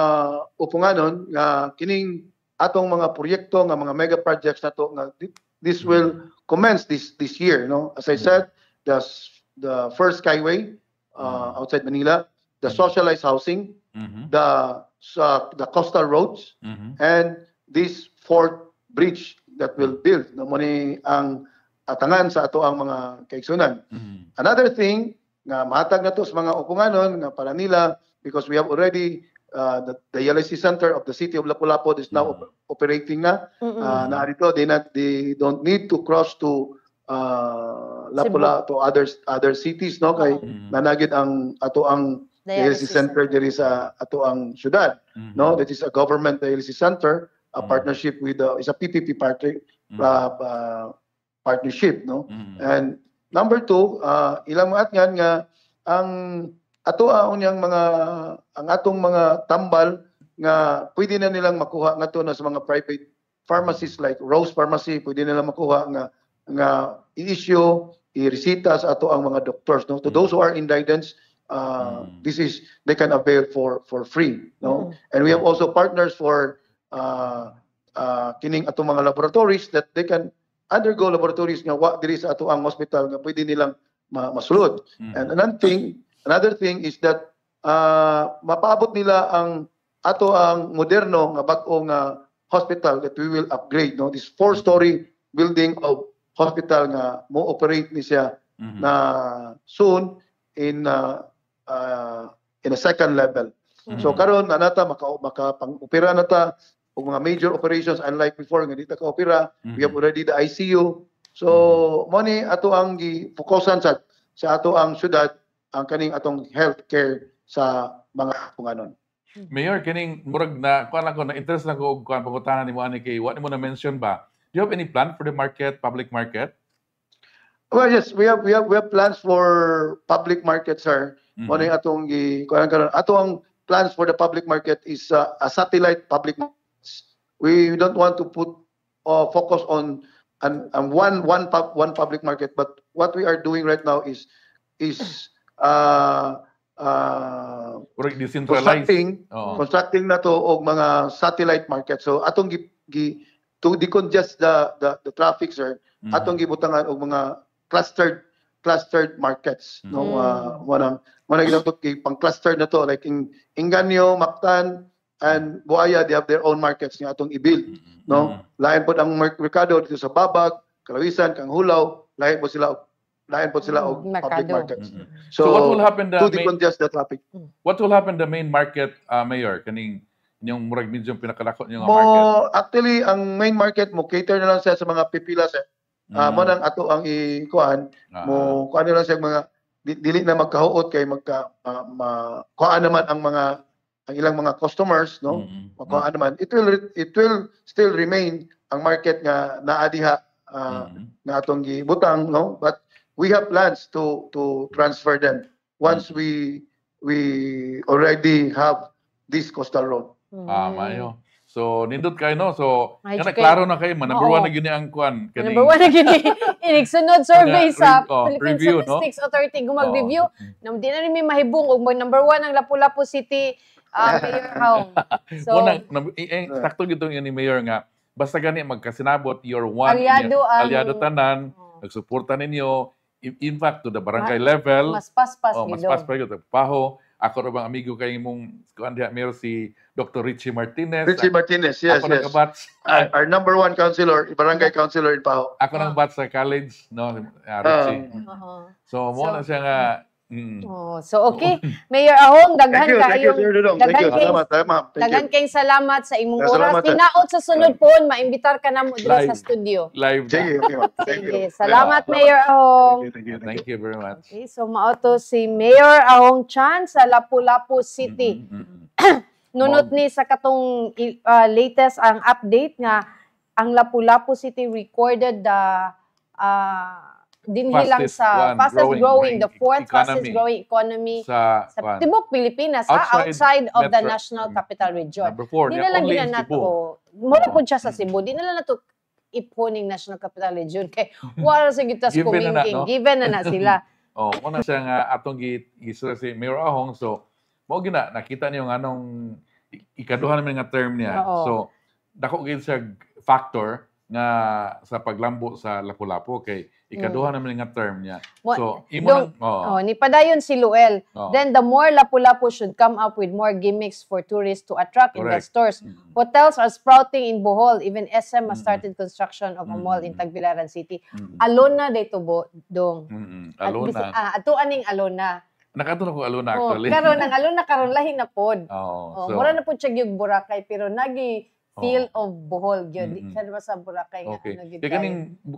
upunganon nga kining atong mga proyekto nga mga mega projects nato nga this will commence this year, no? As I said, the first skyway outside Manila, the socialized housing, the coastal roads, and this fourth bridge that will build no money ang atangan sa ato ang mga kaigsunan. Another thing nga mahatag na to sa mga upunganon nga para nila because we have already the dialysis center of the city of Lapu-Lapu is now operating na. Na dito they don't need to cross to Lapu-Lapu to other cities, no, kay nanagid ang ato ang dialysis center diri sa ato ang syudad, no. That is a government dialysis center, a partnership with is a PPP partnership, no. And number 2, ilang maat nga ang ato unyang ang atong mga tambal nga pwede na nilang makuha ngadto na sa mga private pharmacies like Rose Pharmacy, pwede nilang makuha nga i-issue i-resita sa ato ang mga doctors, no. To those who are in guidance, this is they can avail for free, no? And we have also partners for kining atong mga laboratories that they can undergo laboratories nga wa diri sa ato ang hospital nga pwede nilang masulod. And another thing is that mapaabot nila ang ato ang moderno nga bag-ong hospital that we will upgrade, no? This 4-story building of hospital nga mo operate ni siya na soon in a second level. So karon nata maka-pang-opera nata og mga major operations unlike before nga dita ka opera. We have already the ICU. So mo ni ato ang gi-focusan sa ato ang syudad ang kaning atong healthcare sa mga punganon. Mayor, kining murag na kuan ako na interest lang ko og kuan pangutanan nimo ani kay what nimo na mention ba? Do you have any plan for the market, public market? Well, yes, we have plans for public market, sir. Mo ni atong kuan karon ato ang plans for the public market is a satellite public market. We don't want to put focus on one public market, but what we are doing right now is constructing na to og mga satellite market. So atong to decongest the traffic, sir, atong gibutangan og mga clustered markets, no? Mo na ginatok pang cluster na to like Inganyo, Mactan, and Buaya. They have their own markets nga atong i-build, no? Lain pod ang merkado dito sa Babag, Kalawisan, Kanghulaw, lain pod sila og public markets. So what will happen to decongest the traffic? What will happen the main market, Mayor, kaning yung murag medyo pinakalako niyo nga market? Actually ang main market mo cater na lang sa mga pipila, sir. Mo nang ato ang ikuan mo kuan na lang sa mga dili na magkahuot kay kuan naman ang ilang mga customers, no? Kuan naman it will still remain ang market nga naa diha na atong gibutang, no? But we have plans to transfer them once we already have this coastal road. Mayo. So nindot kayo, no? So kana klaro na kayo, number 1 na gyud ang kuan kaning. Number 1 na gyud inigsunod survey sa Philippine review, Statistics Authority gumag-review. Di na rin may mahibong og number 1 ang Lapu-Lapu City Mayor Hong. So sakto gyud tong ni Mayor nga basta gani magkasinabot your one aliado tanan, nagsuporta ninyo. In fact, to the barangay level, mas paspas mas paspas gyud paho. Ako ra bang amigo kay imong kuan diha Mayor si Dr. Richie Martinez. Richie Martinez, yes, ako yes. Our number 1 councilor, barangay councilor in Paho. Ako nang bat sa college, no, Richie. So mo na siya nga so okay, Mayor Ahong, daghan kayo. Daghan kayong salamat sa imong oras. Tinaot sa sunod poon, maimbitar ka namo dito sa studio. Live. Sige, salamat Mayor Ahong. Thank you very much. Okay, so mao si Mayor Ahong Chan sa Lapu-Lapu City. Nunot ni sa katong latest ang update nga ang Lapu-Lapu City recorded the dinhilang sa fastest growing, the fourth fastest growing economy sa tibok Pilipinas, outside of the National Capital Region. Di na lang ginanato, mula po siya sa Cebu, di na lang nato iponing National Capital Region kay wala sa gitas kumingking, given na sila. Muna siya nga atong gisura si Mayor Ahong, so mo gina nakita niyo nga anong ikaduha naman nga term niya. So dako gyud siya factor nga sa paglambo sa Lapu-Lapu kay ikaduha naman nga term niya. So imo ni padayon si Luel. Then the more Lapu-Lapu should come up with more gimmicks for tourists to attract investors. Hotels are sprouting in Bohol. Even SM has started construction of a mall in Tagbilaran City. Alona dito dong. Alona. Ato aning Alona. Nakadto na ko Alona actually. Karon ang Alona karon lahi na pod. So mura na pod siya gyud Boracay pero nagi feel of Bohol gyud. Kada ba sa Boracay nga okay. gyud.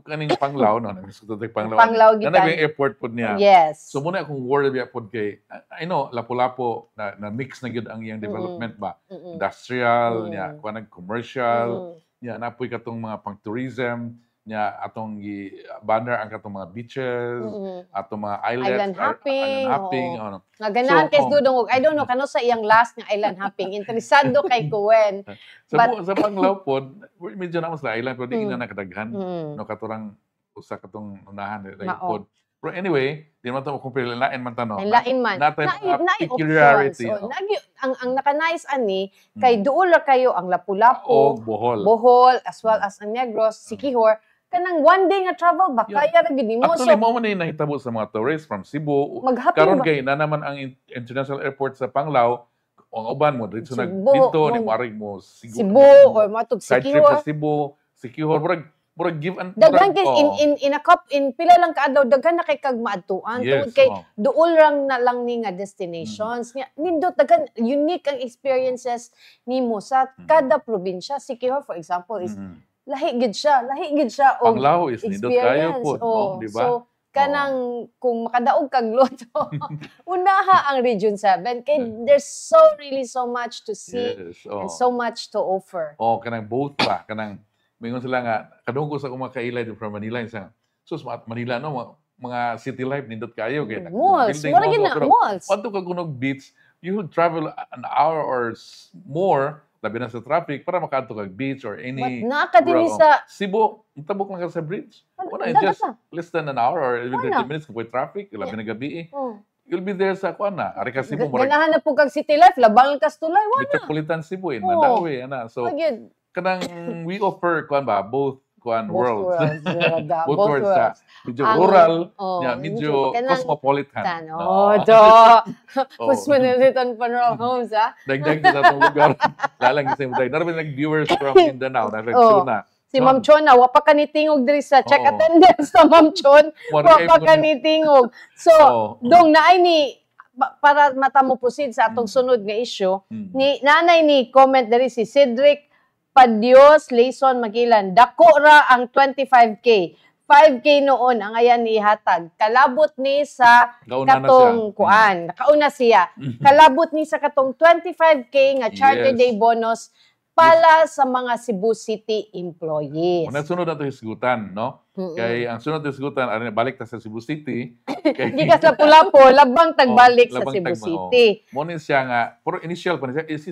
Kaning Panglao no, nagsutot Panglao. Panglao gyud. Kana yung airport pod niya. Yes. So muna akong worried biya pod kay I know Lapu-Lapu na mix na gyud ang iyang development ba. Industrial niya, kuan commercial, niya napoy katong mga pang-tourism niya atong banner ang katong mga beaches, atong mga island hopping, Nga ganahan kay dudong I don't know kano sa iyang last nga island hopping. Interesado kay Kuwen. Sa Panglao pod, medyo na mas island pero di na nakadaghan. No katurang usa katong unahan pod. Pero anyway, di man to compare lain man tanong. Lain man. Natay Naay peculiarity. options. Ang nakanais ani kay duol ra kayo ang Lapu-Lapu, O Bohol. Bohol, as well as ang Negros, Siquijor, kanang one day nga travel ba Yeah. kaya ra gid nimo. Actually, mo man yung nahitabo sa mga tourists from Cebu. Maghapon Karon ba? kay na naman ang international airport sa Panglao. Ang uban mo dito Cebu, dito ni mo- marig mo Cebu or matug side trip Siquijor. sa Cebu, Siquijor, murag give and Daghan kay oh. in a cup in pila lang ka adlaw daghan na kay kag maadtuan Yes, tungod kay oh. duol lang na lang ni nga destinations. Nindot daghan unique ang experiences nimo sa kada probinsya. Siquijor for example is Mhm. lahi gid siya og Panglao is nindot kayo experience. po, Oh, no? Di ba? So kanang kung makadaog kag loto unaha ang Region 7 kay there's really so much to see Yes. Oh. and so much to offer. Oh, kanang both pa, kanang mingon sila nga kadungko sa akong mga kailay din from Manila sa sus Manila no mga city life nindot kayo kay Malls, mura gid na malls. Padto ka kunog beach, you will travel an hour or more labi na sa traffic para makaadto kag beach or But any nakadiri rural- sa Cebu, tabok lang ka sa bridge. Wala, dagat just na. less than an hour or even Wala. 30 minutes kung traffic, labi na gabi. Oh. You'll be there sa kuan na. Ari ka Cebu, murag Ganahan na po kag city life, labang kastulay, wala. metropolitan Cebu in Oo. Mandawi ana. So Agad. kanang we offer kuan ba both kuan Both worlds. worlds. Both worlds sa medyo Ang- rural, oh, yeah, medyo kanang- cosmopolitan. Oh, do. Oh. Mas manilitan pa rin homes, ha? Dagdag sa atong lugar. Lalang sa mga narabi nag-viewers from Mindanao, na Oh. na. Si Ma'am Chona, wa pa kanitingog diri sa check Oo. attendance sa Ma'am Chon. Mura Wa kayo pa mo- kanitingog. So, Oo. dong naay ni para mata mo proceed sa atong sunod nga issue, Mm. ni nanay ni comment diri si Cedric Padios Layson Magilan. Dako ra ang 25K. 5K noon ang ayan ni hatag. Kalabot ni sa Kauna na katong siya. kuan. Nakauna siya. Kalabot ni sa katong 25K nga charter Yes. day bonus pala sa mga Cebu City employees. Una sunod na to hisgutan, no? Kay ang sunod na hisgutan ari balik ta sa Cebu City. Kay Hindi ka sa Lapu-Lapu, labang tagbalik sa labang Cebu tagma- City. Mo ni siya nga pero initial pa niya is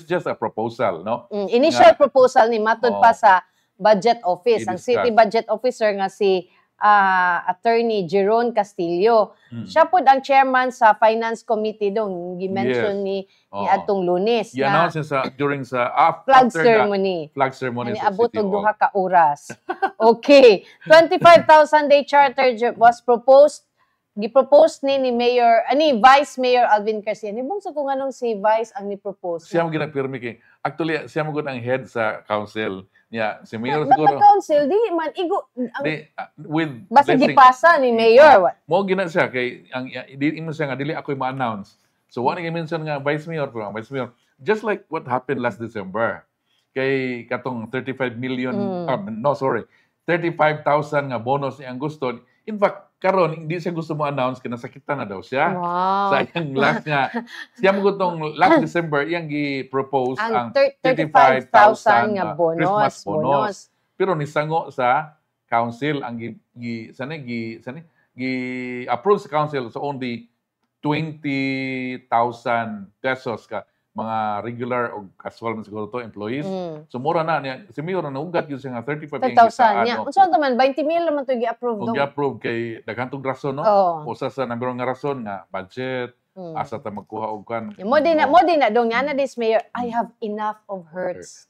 just a proposal, no? Initial Nga. proposal ni matud Oo. pa sa budget office. Ang I-discuss. city budget officer nga si Attorney Jeron Castillo. Mm. Siya po ang chairman sa finance committee dong gi-mention Yes. ni Oo. atong Lunes na I-announce niya sa during sa flag after the ceremony. flag ceremony Ani sa abot City og Hall. duha ka oras. Okay. 25,000 day charter was proposed gi-propose ni Mayor Vice Mayor Alvin Garcia. Nibong sa kung anong si Vice ang ni-propose. Siya mo ginapirmi kay actually siya mo gud ang head sa council niya si Mayor But siguro the council, di man, with basta blessing. gipasa ni Mayor. What? Mo gina siya kay ang di mo siya nga dili ako ma-announce. So wala nga mention nga Vice Mayor just like what happened last December kay katong 35 million no sorry 35,000 nga bonus niya ang gusto. In fact karon hindi siya gusto mo announce kay nasakitan na daw siya. Wow. Sa iyang last nga siya mo gutong last December iyang gi-propose ang Ang 35,000 nga Christmas bonus. Pero nisango sa council ang approve sa council so only 20,000 pesos ka mga regular o casual man siguro to employees. So mura na niya si Mayor na ugat yun siya nga 35 30,000 niya. Unsa man 20 mil naman to gi-approve Kung dong. gi-approve kay daghang rason no. Oo. Usa sa number one nga rason nga budget asa ta magkuha og kan. Mo din na dong yana this Mayor, I have enough of hurts.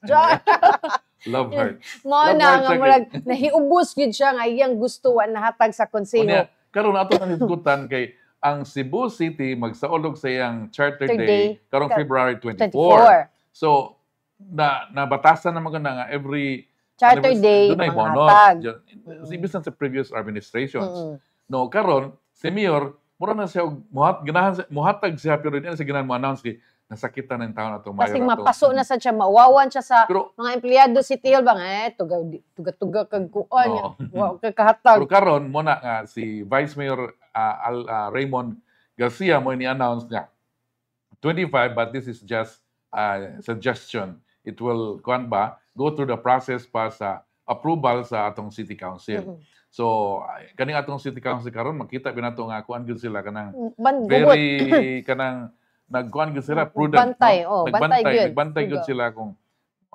Love heart. Mo Love na heart nga siya murag nahiubos gid siya nga iyang gusto nahatag sa konseho. Unya, karon ato nang hisgutan kay ang Cebu City magsaulog sa iyang Charter Day, Day karong ka- February 24. 24. So nabatasan naman na nga every Charter Day dunay manghatag. bonus. Ibig sa previous administrations. No, karon si Mayor mura na siya og muhatag siya pero di na siya ganahan mo announce kay nasakitan ng taon ato Kasi Mayor ato. mapaso na sa siya, mawawan siya sa Pero mga empleyado si Tihol bang tuga kag kuan Oo. wa kag kahatag. pero karon mo na nga si Vice Mayor Raymond Garcia mo ni-announce niya 25 but this is just suggestion. It will go through the process pa sa approval sa atong City Council. So kaning atong City Council karon makita binato nga kuan gyud sila kanang very kanang nagkuan gyud sila prudent. Bantay, no? bantay gyud. Nagbantay gyud Tuga. sila kung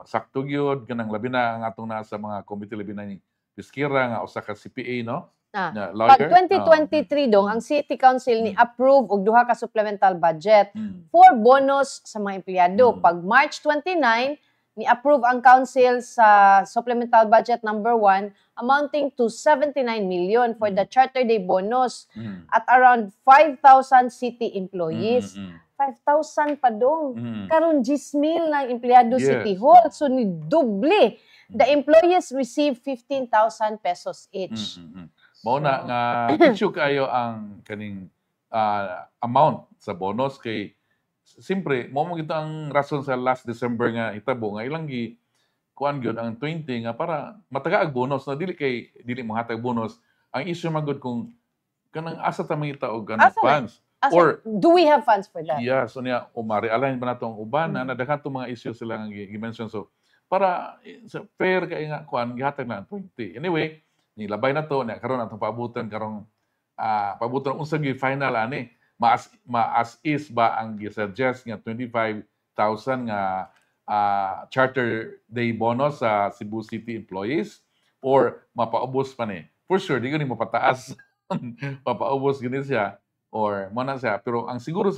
sakto gyud kanang labi na ang atong nasa mga committee labi na ni Piskira nga usa ka CPA no. na Pag lawyer. 2023 dong, ang City Council ni approve og duha ka supplemental budget for bonus sa mga empleyado. Pag March 29, ni approve ang council sa supplemental budget number 1 amounting to 79 million for the Charter Day bonus at around 5,000 city employees. 5,000 pa dong. Karon 10,000 ng empleyado City Hall. So ni doble. The employees receive 15,000 pesos each. Mao na nga issue kayo ang kaning amount sa bonus kay siyempre mo gito ang rason sa last December nga hitabo nga ilang gi kuan gyud ang 20 nga para mataga ang bonus na dili mo hatag bonus. Ang issue magud kung kanang asa ta mangita og kanang funds. Or do we have funds for that? Yes, so niya umari-align ba natong uban na daghan tong mga issues sila nga gi-mention, so para sa fair kay nga kuan gihatag na ang 20. Anyway, nilabay na to, karon atong paabutan karong paabutan unsa gi final ani as is ba ang gi-suggest nga 25,000 nga Charter Day bonus sa Cebu City employees or mapaubos pa ni. For sure di gani mapataas. Papaubos gani siya or mo na siya, pero ang siguro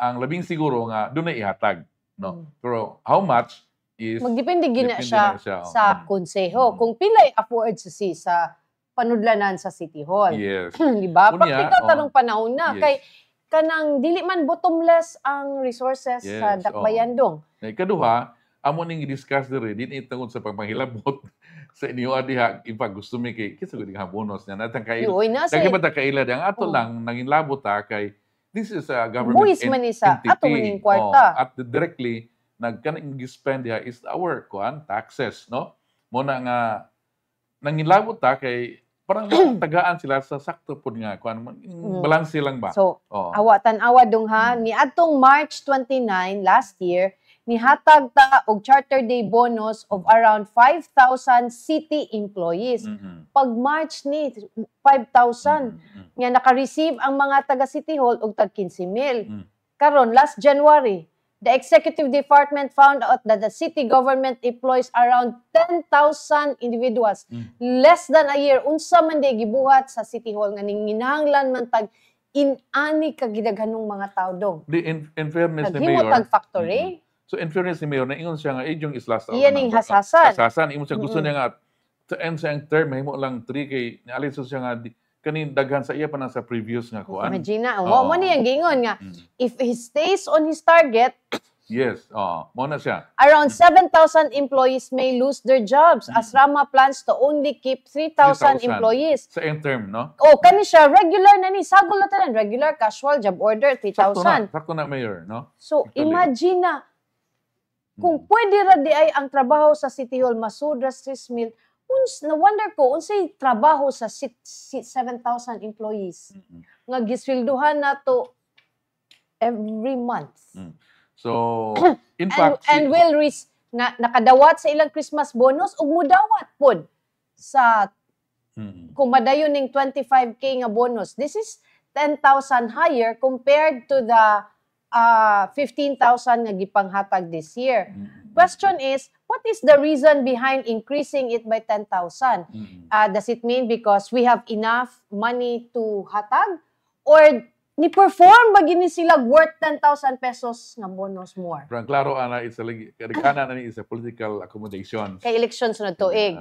ang labing siguro nga dunay ihatag, no? Pero how much is magdepende gina siya sa konseho kung pila afford sa panudlanan sa City Hall. Yes. Di ba? Praktikal tanong panahon na kay kanang dili man bottomless ang resources sa dakbayan dong. Ikaduha, amo ning i-discuss diri din itungod sa pagpanghilabot sa inyo diha in fact gusto mi kay kinsa gud nga bonus niya natang kaila. Daghi ba ta kaila ang ato lang nangin labot ta kay this is a government buwis man isa ato maning kwarta. At directly nagkanang gi-spend diha is our taxes, no? Mo na nga nangilabot ta kay parang tagaan sila sa sakto pud nga balance lang ba. So awatan-awa dong ha ni adtong March 29 last year nihatag ta og Charter Day bonus of around 5,000 city employees. Pag March ni 5,000 nga naka-receive ang mga taga City Hall og tag 15,000. Karon last January the executive department found out that the city government employs around 10,000 individuals. Less than a year, unsa man di gibuhat sa City Hall nga ninginahanglan man tag inani ka gidaghanong mga tao dong. In fairness ni Naghimo Mayor. tag factory. So in fairness ni Mayor, naingon siya nga yung is last out. Iyan yung hasasan. Hasasan, ingon siya gusto niya nga to end sa ang term, mahimo lang 3 kay nialin siya nga kanin daghan sa iya pa na sa previous nga kuan. Imagine na, mo niyang gingon nga if he stays on his target, yes, mo na siya. Around 7,000 employees may lose their jobs as Rama plans to only keep 3,000 employees. Sa end term, no? Kani siya regular na ni sagol na tanan, regular casual job order 3,000. Sakto na Mayor, no? So imagine na kung pwede ra di ay ang trabaho sa City Hall masudra 6,000, na wonder ko unsay trabaho sa 7,000 employees nga gisweldohan nato every month. So in fact and will nakadawat sa ilang Christmas bonus ug mudawat pod sa kung madayon ning 25K nga bonus. This is 10,000 higher compared to the 15,000 nga gipanghatag this year. Question is, what is the reason behind increasing it by 10,000? Does it mean because we have enough money to hatag? Or ni-perform ba gini sila worth 10,000 pesos nga bonus more? Pero klaro ana isa lagi kadikana na ni isa political accommodations. Kay election sunod tuig.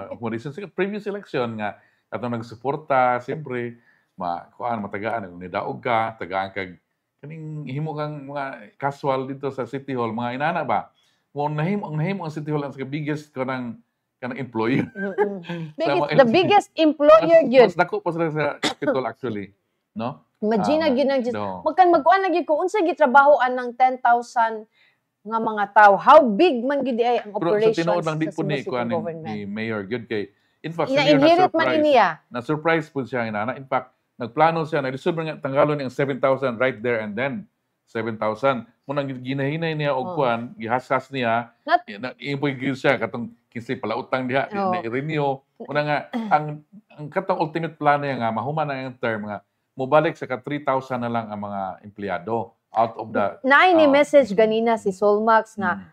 Accommodation sa previous election nga atong nagsuporta siyempre matagaan ni daog ka tagaan kag kaning himo kang mga casual dito sa City Hall mga inana ba mo nahimo ang City Hall ang biggest kanang employer. The biggest employer gyud. Mas dako pa sila sa capital actually, no? Imagine magkuan lagi ko unsa gitrabahoan ng 10,000 nga mga tao. How big man gid ay ang operations sa tinuod lang di po ni Mayor gyud kay in fact na surprise po siya inana. In fact nagplano siya na resolve nga tanggalon ang 7,000 right there and then 7,000 mo nang ginahinay niya og kuan gihasas niya impoy gyud siya katong kinsa pala utang diha i-renew mo nga ang katong ultimate plano niya nga mahuman na ang term nga mobalik sa ka 3,000 na lang ang mga empleyado out of the ni message ganina si Solmax nga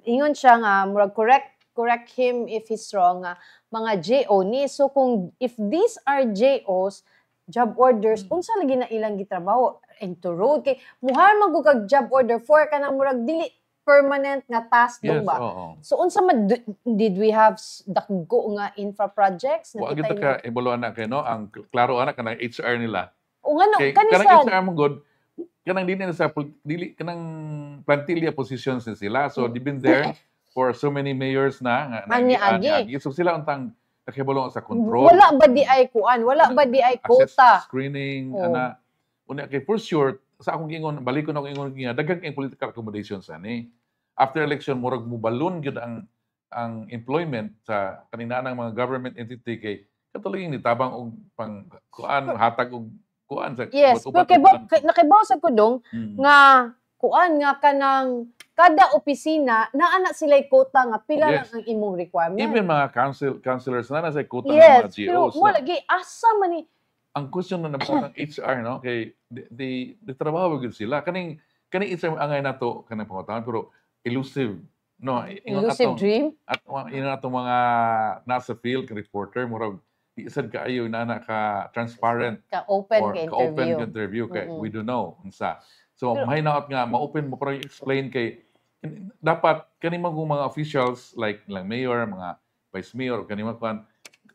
ingon siya nga murag correct correct him if he's wrong, mga JO ni. So kung if these are JOs, job orders, unsa lagi na ilang gitrabaho into road kay muhar man kag job order for ka na murag dili permanent nga task Yes, ba. oo. So unsa man did we have dagko nga infra projects Wa nakita kita ka evaluan na kay no ang klaro ana kanang HR nila. o ngano Kay kanang kanang HR mo god kanang dili na sa dili kanang plantilla positions na sila. So they've been there for so many mayors na Ani-agi. So sila untang nakibalo sa control. wala ba di ay kuan, wala ba di ay Access quota. screening Oo. ana unya kay for sure sa akong ingon balik ko na akong ingon nga daghang kay political accommodations ani. After election murag mo balon gyud ang employment sa kanina ng mga government entity kay katuloy ni tabang og pang kuan hatag og kuan sa Yes, ubat-ubat pero og kuan. nakibaw sa kudong Mm. nga kuan nga kanang kada opisina naa na sila'y quota nga pila Yes. lang ang imong requirement. Even mga councilors na nasa quota ng yes, mga pero GOs. mo no? lagi asa man ni Ang question na nabuhat ng HR no kay di trabaho gyud sila kaning HR angay nato kanang pangutawan pero elusive no ingon elusive atong dream. at ingon atong mga nasa field reporter murag di sad kaayo na ka transparent Ka open or ka ka-open interview. ka interview kay Mm-mm. we don't know unsa. So Pero- mahinaot nga ma-open mo para explain kay dapat kani mga officials like mayor, mga vice mayor kani mga kuan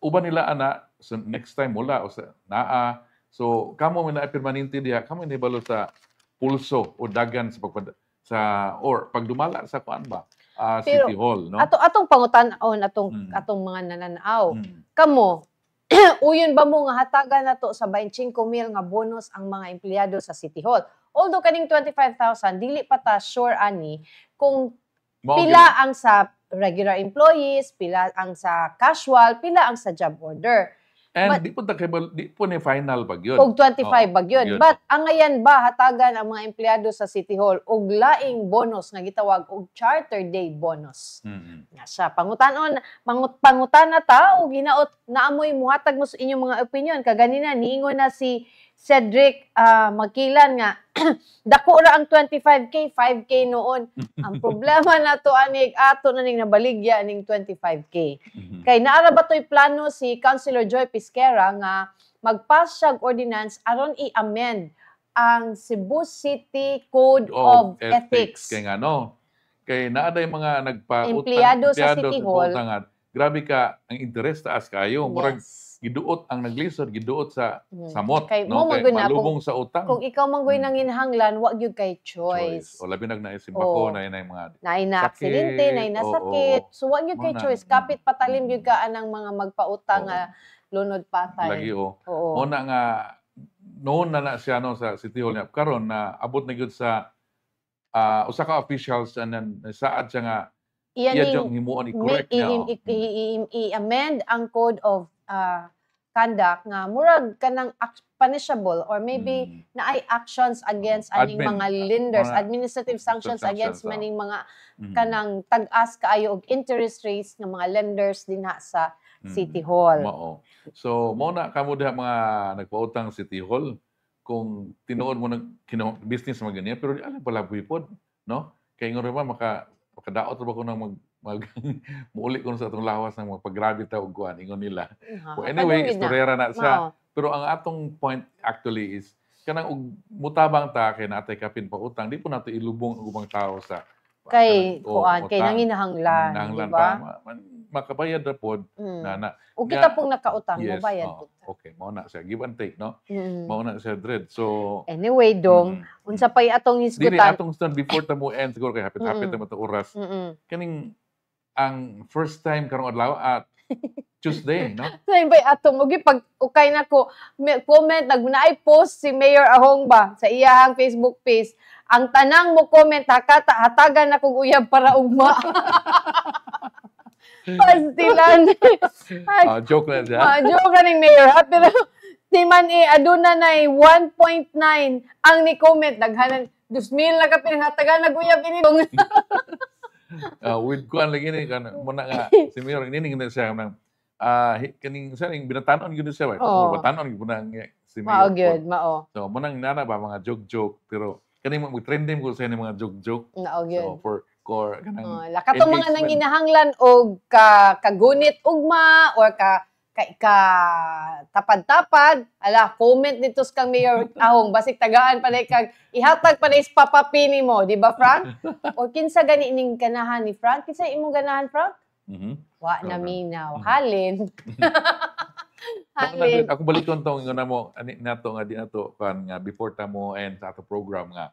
uban nila ana so next time wala o sa naa. So kamo man na permanente diha kamo ni balo sa pulso o dagan sa or pagdumala sa kuan ba Pero, City Hall no. Atong pangutan-on Mm. atong mga nananaw. Mm. Kamo uyon ba mo nga hatagan nato sa 25,000 nga bonus ang mga empleyado sa City Hall? Although kaning 25,000 dili pa ta sure ani kung Mao pila ang sa regular employees, pila ang sa casual, pila ang sa job order. and but- di po ni final pag yun. Og 25 Oo, ba gyud. yun. But ang ngayon ba hatagan ang mga empleyado sa City Hall og laing bonus nga gitawag og Charter Day bonus. Mm. Nga siya pangutanon, pangutana ta og hinaot naamoy muhatag mo sa inyong mga opinion kaganina niingon na si Cedric Magkilan nga dako ra ang 25k, 5k noon. Ang problema na to anig ato na ning nabaligya ning 25k. Mhm. Kay naara ba to'y plano si Councilor Joy Pisquera nga mag-pass siya og ordinance aron i-amend ang Cebu City Code of Ethics. Kay nga no. Kay naaday mga Empleyado sa City Hall. pautangan. Grabe ka ang interest taas kayo. Murag Yes. giduot ang naglisod, giduot sa Mm. samot, Kay no? mo Kay maguna, malubong sa utang. Kung ikaw manggoy nang inhanglan, wag gyud kay choice. O labi nagnaisip ako Oo. na yun ay mga Naay na aksidente, naay na Oo, sakit. oo. So wag gyud kay Mo na. choice. Kapit patalim gyud ka anang mga magpautang Oo. nga lunod patay. lagi o. Oo. Una nga noon na siya no sa City Hall niya. Karon na abot na gyud sa usa ka officials and saad siya nga Iyan iya ning jong himuon i-correct niya. oh. i-amend ang code of conduct nga murag kanang punishable or maybe Mm. naay actions against aning Admin. mga lenders, Mga administrative sanctions against sanctions, maning mga Mm. kanang tag-as kaayo og interest rates ng mga lenders dinha sa Mm. City Hall. Mao. So mo na kamo diha mga nagpautang City Hall kung tinuod mo ng business mga ganyan pero di alam pala pod no kay ingon ba makadaot ra ba ko nang mag muuli ko sa atong lawas ng mga paggrabe ta og kuan ingon nila. So anyway, istorera na siya. Pero ang atong point actually is kanang og mutabang ta kay natay kapin pa utang di po nato ilubong ang ubang tao sa kay kanang- kuan kay utang. nanginahanglan, di Nanglan ba? pa makabayad ra pod Mm. na O kita nga- pong nakautang, yes, mabayad oo. po. Okay, mao na siya give and take no. Mm. Mao na siya dread. So Anyway, dong, unsa pa'y atong dili hisgutan? atong stand before ta mo end siguro kay hapit-hapit Mm-mm. na mata oras. Mm-mm. Kaning ang first time karong adlaw at Tuesday, no? So, yun ba'y atong, mugi pag ukay na ko, comment, nagnaay post si Mayor Ahong ba sa iyahang Facebook page. Ang tanang mo comment, hatagan na kong uyab para ugma. Pastilan. Joke na siya. Joke ka ning Mayor, ha? Pero, si man aduna na 1.9 ang ni comment, naghanan, 2,000 na ka pinahatagan, nag-uyab ini. With kuan lagi ni kan mo na nga si Mayor ini na siya nang kaning sa ning binatanon gyud siya ba. Oo. Batanon gyud na si Mao Mayor. gyud, mao. So mo nang nana ba mga joke pero kaning mag-trending ko sa mga joke. Mao gyud. So for or kanang Katong mga engagement. nanginahanglan og kagunit ugma or ka tapad-tapad, comment dito sa kang Mayor Ahong, basig tagaan pa na kag ihatag pa na is papapini mo, di ba, Frank? O kinsa gani ning ganahan ni Frank? Kinsa imong ganahan, Frank? Wa na minaw. Halin. Halin. Ako balik ko tong nga mo ani nato nga di nato kan nga before ta mo and sa ato program nga.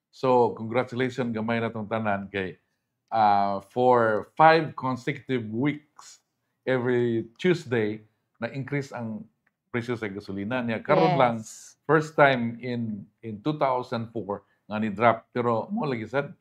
So, congratulations gamay na tong tanan kay for 5 consecutive weeks every Tuesday na increase ang presyo sa gasolina niya. Karon lang first time in 2004 nga ni drop pero mo lagi sad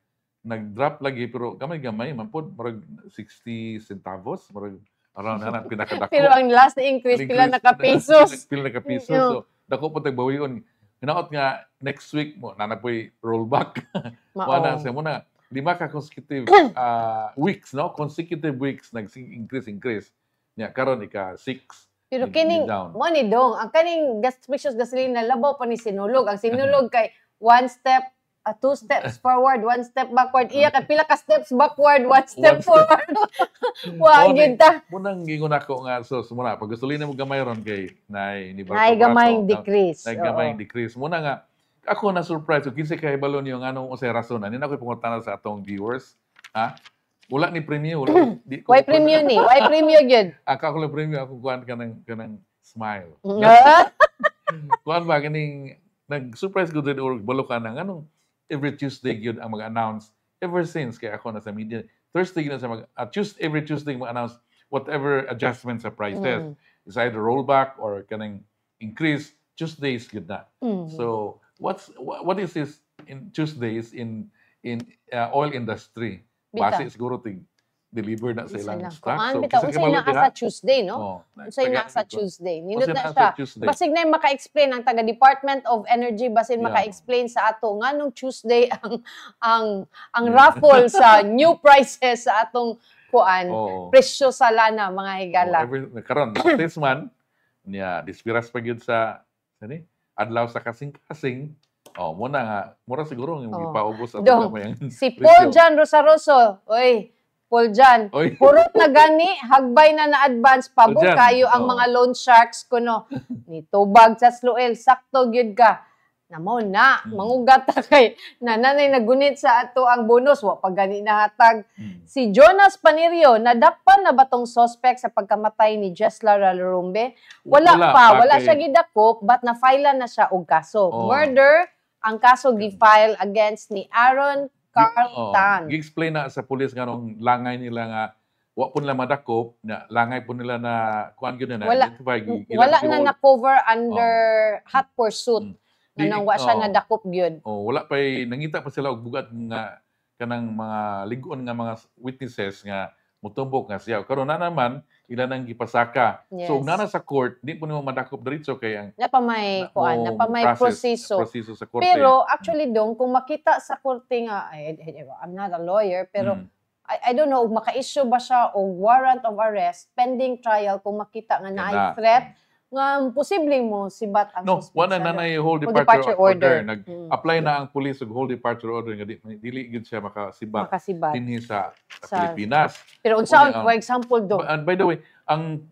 nag-drop lagi pero gamay-gamay man pod murag 60 centavos murag around na pinakadako. Pero ang last na increase pila naka-pesos. Pila naka-pesos. So, dako po tagbawion. Hinaot nga next week mo nanapoy rollback. Wala sa mo na 5 ka consecutive weeks, no? Consecutive weeks nag-increase. Nya karon ika 6. Pero kining mo ni dong, ang kaning precious gasolina labaw pa ni sinulog. Ang sinulog kay 1 step 2 steps forward, 1 step backward. Iya ka pila ka steps backward, 1 step forward. Wa gyud ta. Munang gingon ako nga so muna pag gasolina mo gamay ron kay ni gamayng decrease. Gamayng decrease. Muna nga ako na surprise so kinsa kay balon yung anong usay rason. Ani na ko pangutana sa atong viewers. Ha? Wala ni premium, wala. Why premium ni? Why premium gyud? Ako lang premium ako kuan kanang smile. Kuan ba kaning nag-surprise ko din or balokan ng anong every Tuesday yun ang mag-announce ever since kaya ako nasa media. Thursday yun sa every Tuesday mag-announce whatever adjustments sa prices. It's either rollback or kanang increase. Tuesdays yun na. So what is this in Tuesdays in oil industry? Base siguro deliver na sa ilang stock. So, unsay na sa Tuesday, no? Unsay na sa Tuesday. Nindot na siya. Basig na maka-explain ang taga Department of Energy, basig maka-explain sa ato nganong Tuesday ang raffle sa new prices sa atong presyo sa lana, mga higala. Karon, this man, niya, dispiras pa yun sa, adlaw sa kasing-kasing, muna nga, mura siguro yung ipaubos at si Paul Jan Rosaroso, Paul Jan, purot na gani, hagbay na na-advance, pabor kayo ang mga loan sharks kuno. Nitubag sa Sloel, sakto gyud ka. Namo na, mangugat ta kay nanay nagunit sa ato ang bonus, wa pa gani nahatag. Si Jonas Panirio, nadakpan na batong suspect sa pagkamatay ni Jesla Larumbe? Wala siya gidakop, but na-file na siya og kaso. Murder, ang kaso gi-file against ni Aaron Carl Tan. Gi-explain na sa pulis nga nung langay nila nga wa po nila madakop, langay po nila na kuan gyud na identify. Wala na na-cover under hot pursuit. Nang wa siya nadakop gyud. Wala pa nangita pa sila og bugat nga kanang mga ligon nga mga witnesses nga mutumbok nga siya. Karon na naman ila nang gipasaka. So ug nana sa court, di po nimo madakop diretso kay ang napamay proseso sa korte. Pero actually dong kung makita sa korte nga I'm not a lawyer pero I don't know maka-issue ba siya og warrant of arrest pending trial kung makita nga naay threat nga posibleng mo sibat ang suspect. Wala na hold departure order. Nag-apply na ang police og hold departure order nga dili gid siya makasibat dinhi sa Pilipinas. Pero unsaon for example do? And by the way, ang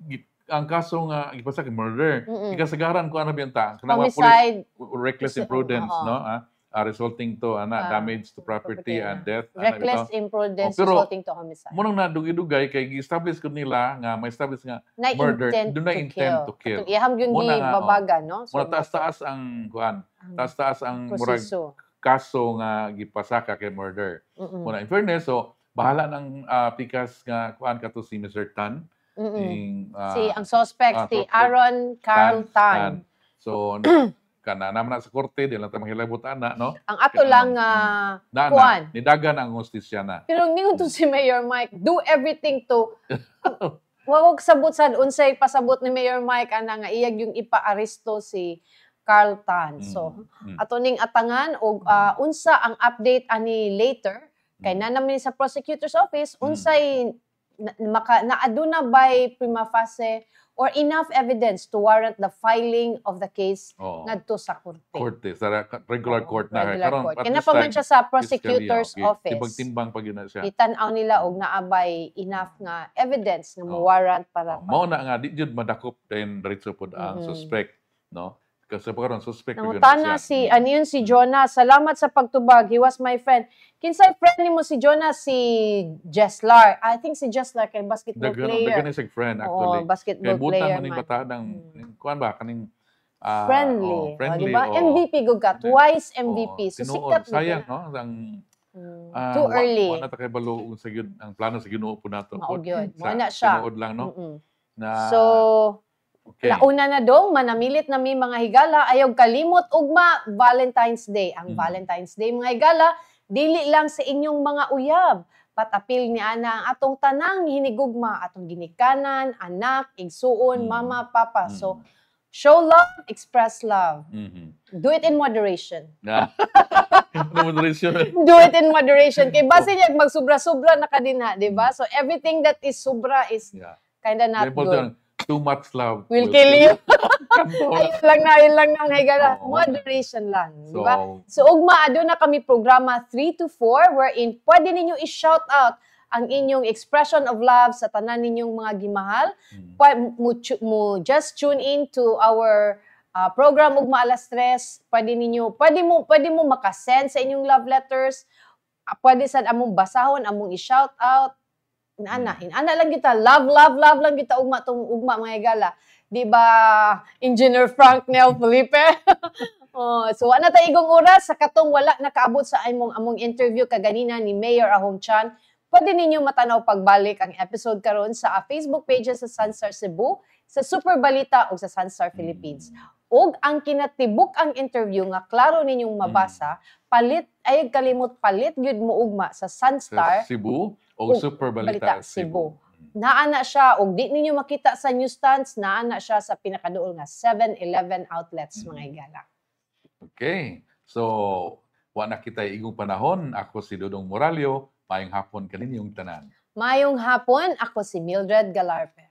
kaso nga gipasa kay murder. Ikasagaran ko ano biyanta kanang mga police reckless imprudence, no? Resulting to damage to property and death. Reckless imprudence resulting to homicide. Munang nadugay-dugay kay gi-establish ko nila nga may establish nga murder, do not intend to kill. Iham gyud gibabaga, no? Muna taas-taas ang kuan. Taas-taas ang murag kaso nga gipasaka kay murder. Muna in fairness, so bahala ng pikas nga kuan kato si Mr. Tan. Si ang suspect si Aaron Carl Tan. So kana naman na sa korte di lang ta mahilabot ana, no? Ang ato lang kuan nidagan ang hustisya na. Pero ningon to si Mayor Mike, do everything to wag sabot sad unsay pasabot ni Mayor Mike ana nga iyag yung ipa-aresto si Carl Tan. So ato ning atangan og unsa ang update ani later kay na naman sa prosecutor's office unsay naaduna by prima facie or enough evidence to warrant the filing of the case Oo. ngadto sa korte. Korte, sa regular Oo, court na. regular Karon, court. at Kaya this pa man time, siya sa fiscally, prosecutor's okay. office. Timbang-timbang pag yun na siya. Itanaw nila og naabay enough nga evidence nga Oo. warrant para Mao na nga, di jud madakop din diretso pod ang suspect, no? Kasi pa karon suspect po yun nangutana si ano yun si Jonah, salamat sa pagtubag, he was my friend. Kinsay friend nimo si Jonah? Si Jeslar. I think si Jeslar kay basketball player. Dagan sig friend Oo, actually. basketball Kay butang player man ning man. bata ng kuan ba kaning Friendly. friendly. Di ba? MVP go ka. Twice MVP. So, tinuod. sikat mo Sayang, na. no? Ang, Too early. Wala ta kay balo sa gyud ang plano sa Ginoo po nato. Maog yun. Muna siya. Tinuod lang, no? Na, So, okay. nauna na dong, manamilit na mi mga higala, ayaw kalimot ugma, Valentine's Day. Ang Valentine's Day, mga higala, dili lang sa inyong mga uyab. Patapil ni ana ang atong tanang hinigugma, atong ginikanan, anak, igsuon, mama, papa. So, show love, express love. Do it in moderation. Moderation. Do it in moderation. Kay base niya, magsubra-subra na kadina, di ba? So, everything that is sobra is kinda not good. Too much love Will kill you. Kanto. Ayun lang na ang higala. Moderation lang. Di ba? So, ugma, doon na kami programa 3 to 4 wherein pwede ninyo i-shout out ang inyong expression of love sa tanan ninyong mga gimahal. Mo just tune in to our program ugma alas 3. Pwede mo makasend sa inyong love letters. Pwede sad among basahon, among i-shout out. Ana lang kita, love lang kita ugma mga higala. Di ba, Engineer Frank Nel Felipe? So, wala tayo igong oras sa katong wala nakaabot sa among interview kaganina ni Mayor Ahong Chan. Pwede ninyo matanaw pagbalik ang episode karon sa Facebook pages sa Sunstar Cebu, sa Super Balita o sa Sunstar Philippines. Og ang kinatibuk ang interview nga klaro ninyong mabasa, palit gyud mo ugma sa Sunstar Cebu o Super Balita Cebu. Naana siya og di ninyo makita sa newsstands, naana siya sa pinakaduol nga 7-Eleven outlets mga higala. Okay. So, wa na kita igong panahon. Ako si Dodong Moralio. Mayong hapon kaninyong tanan. Mayong hapon, ako si Mildred Galarpe.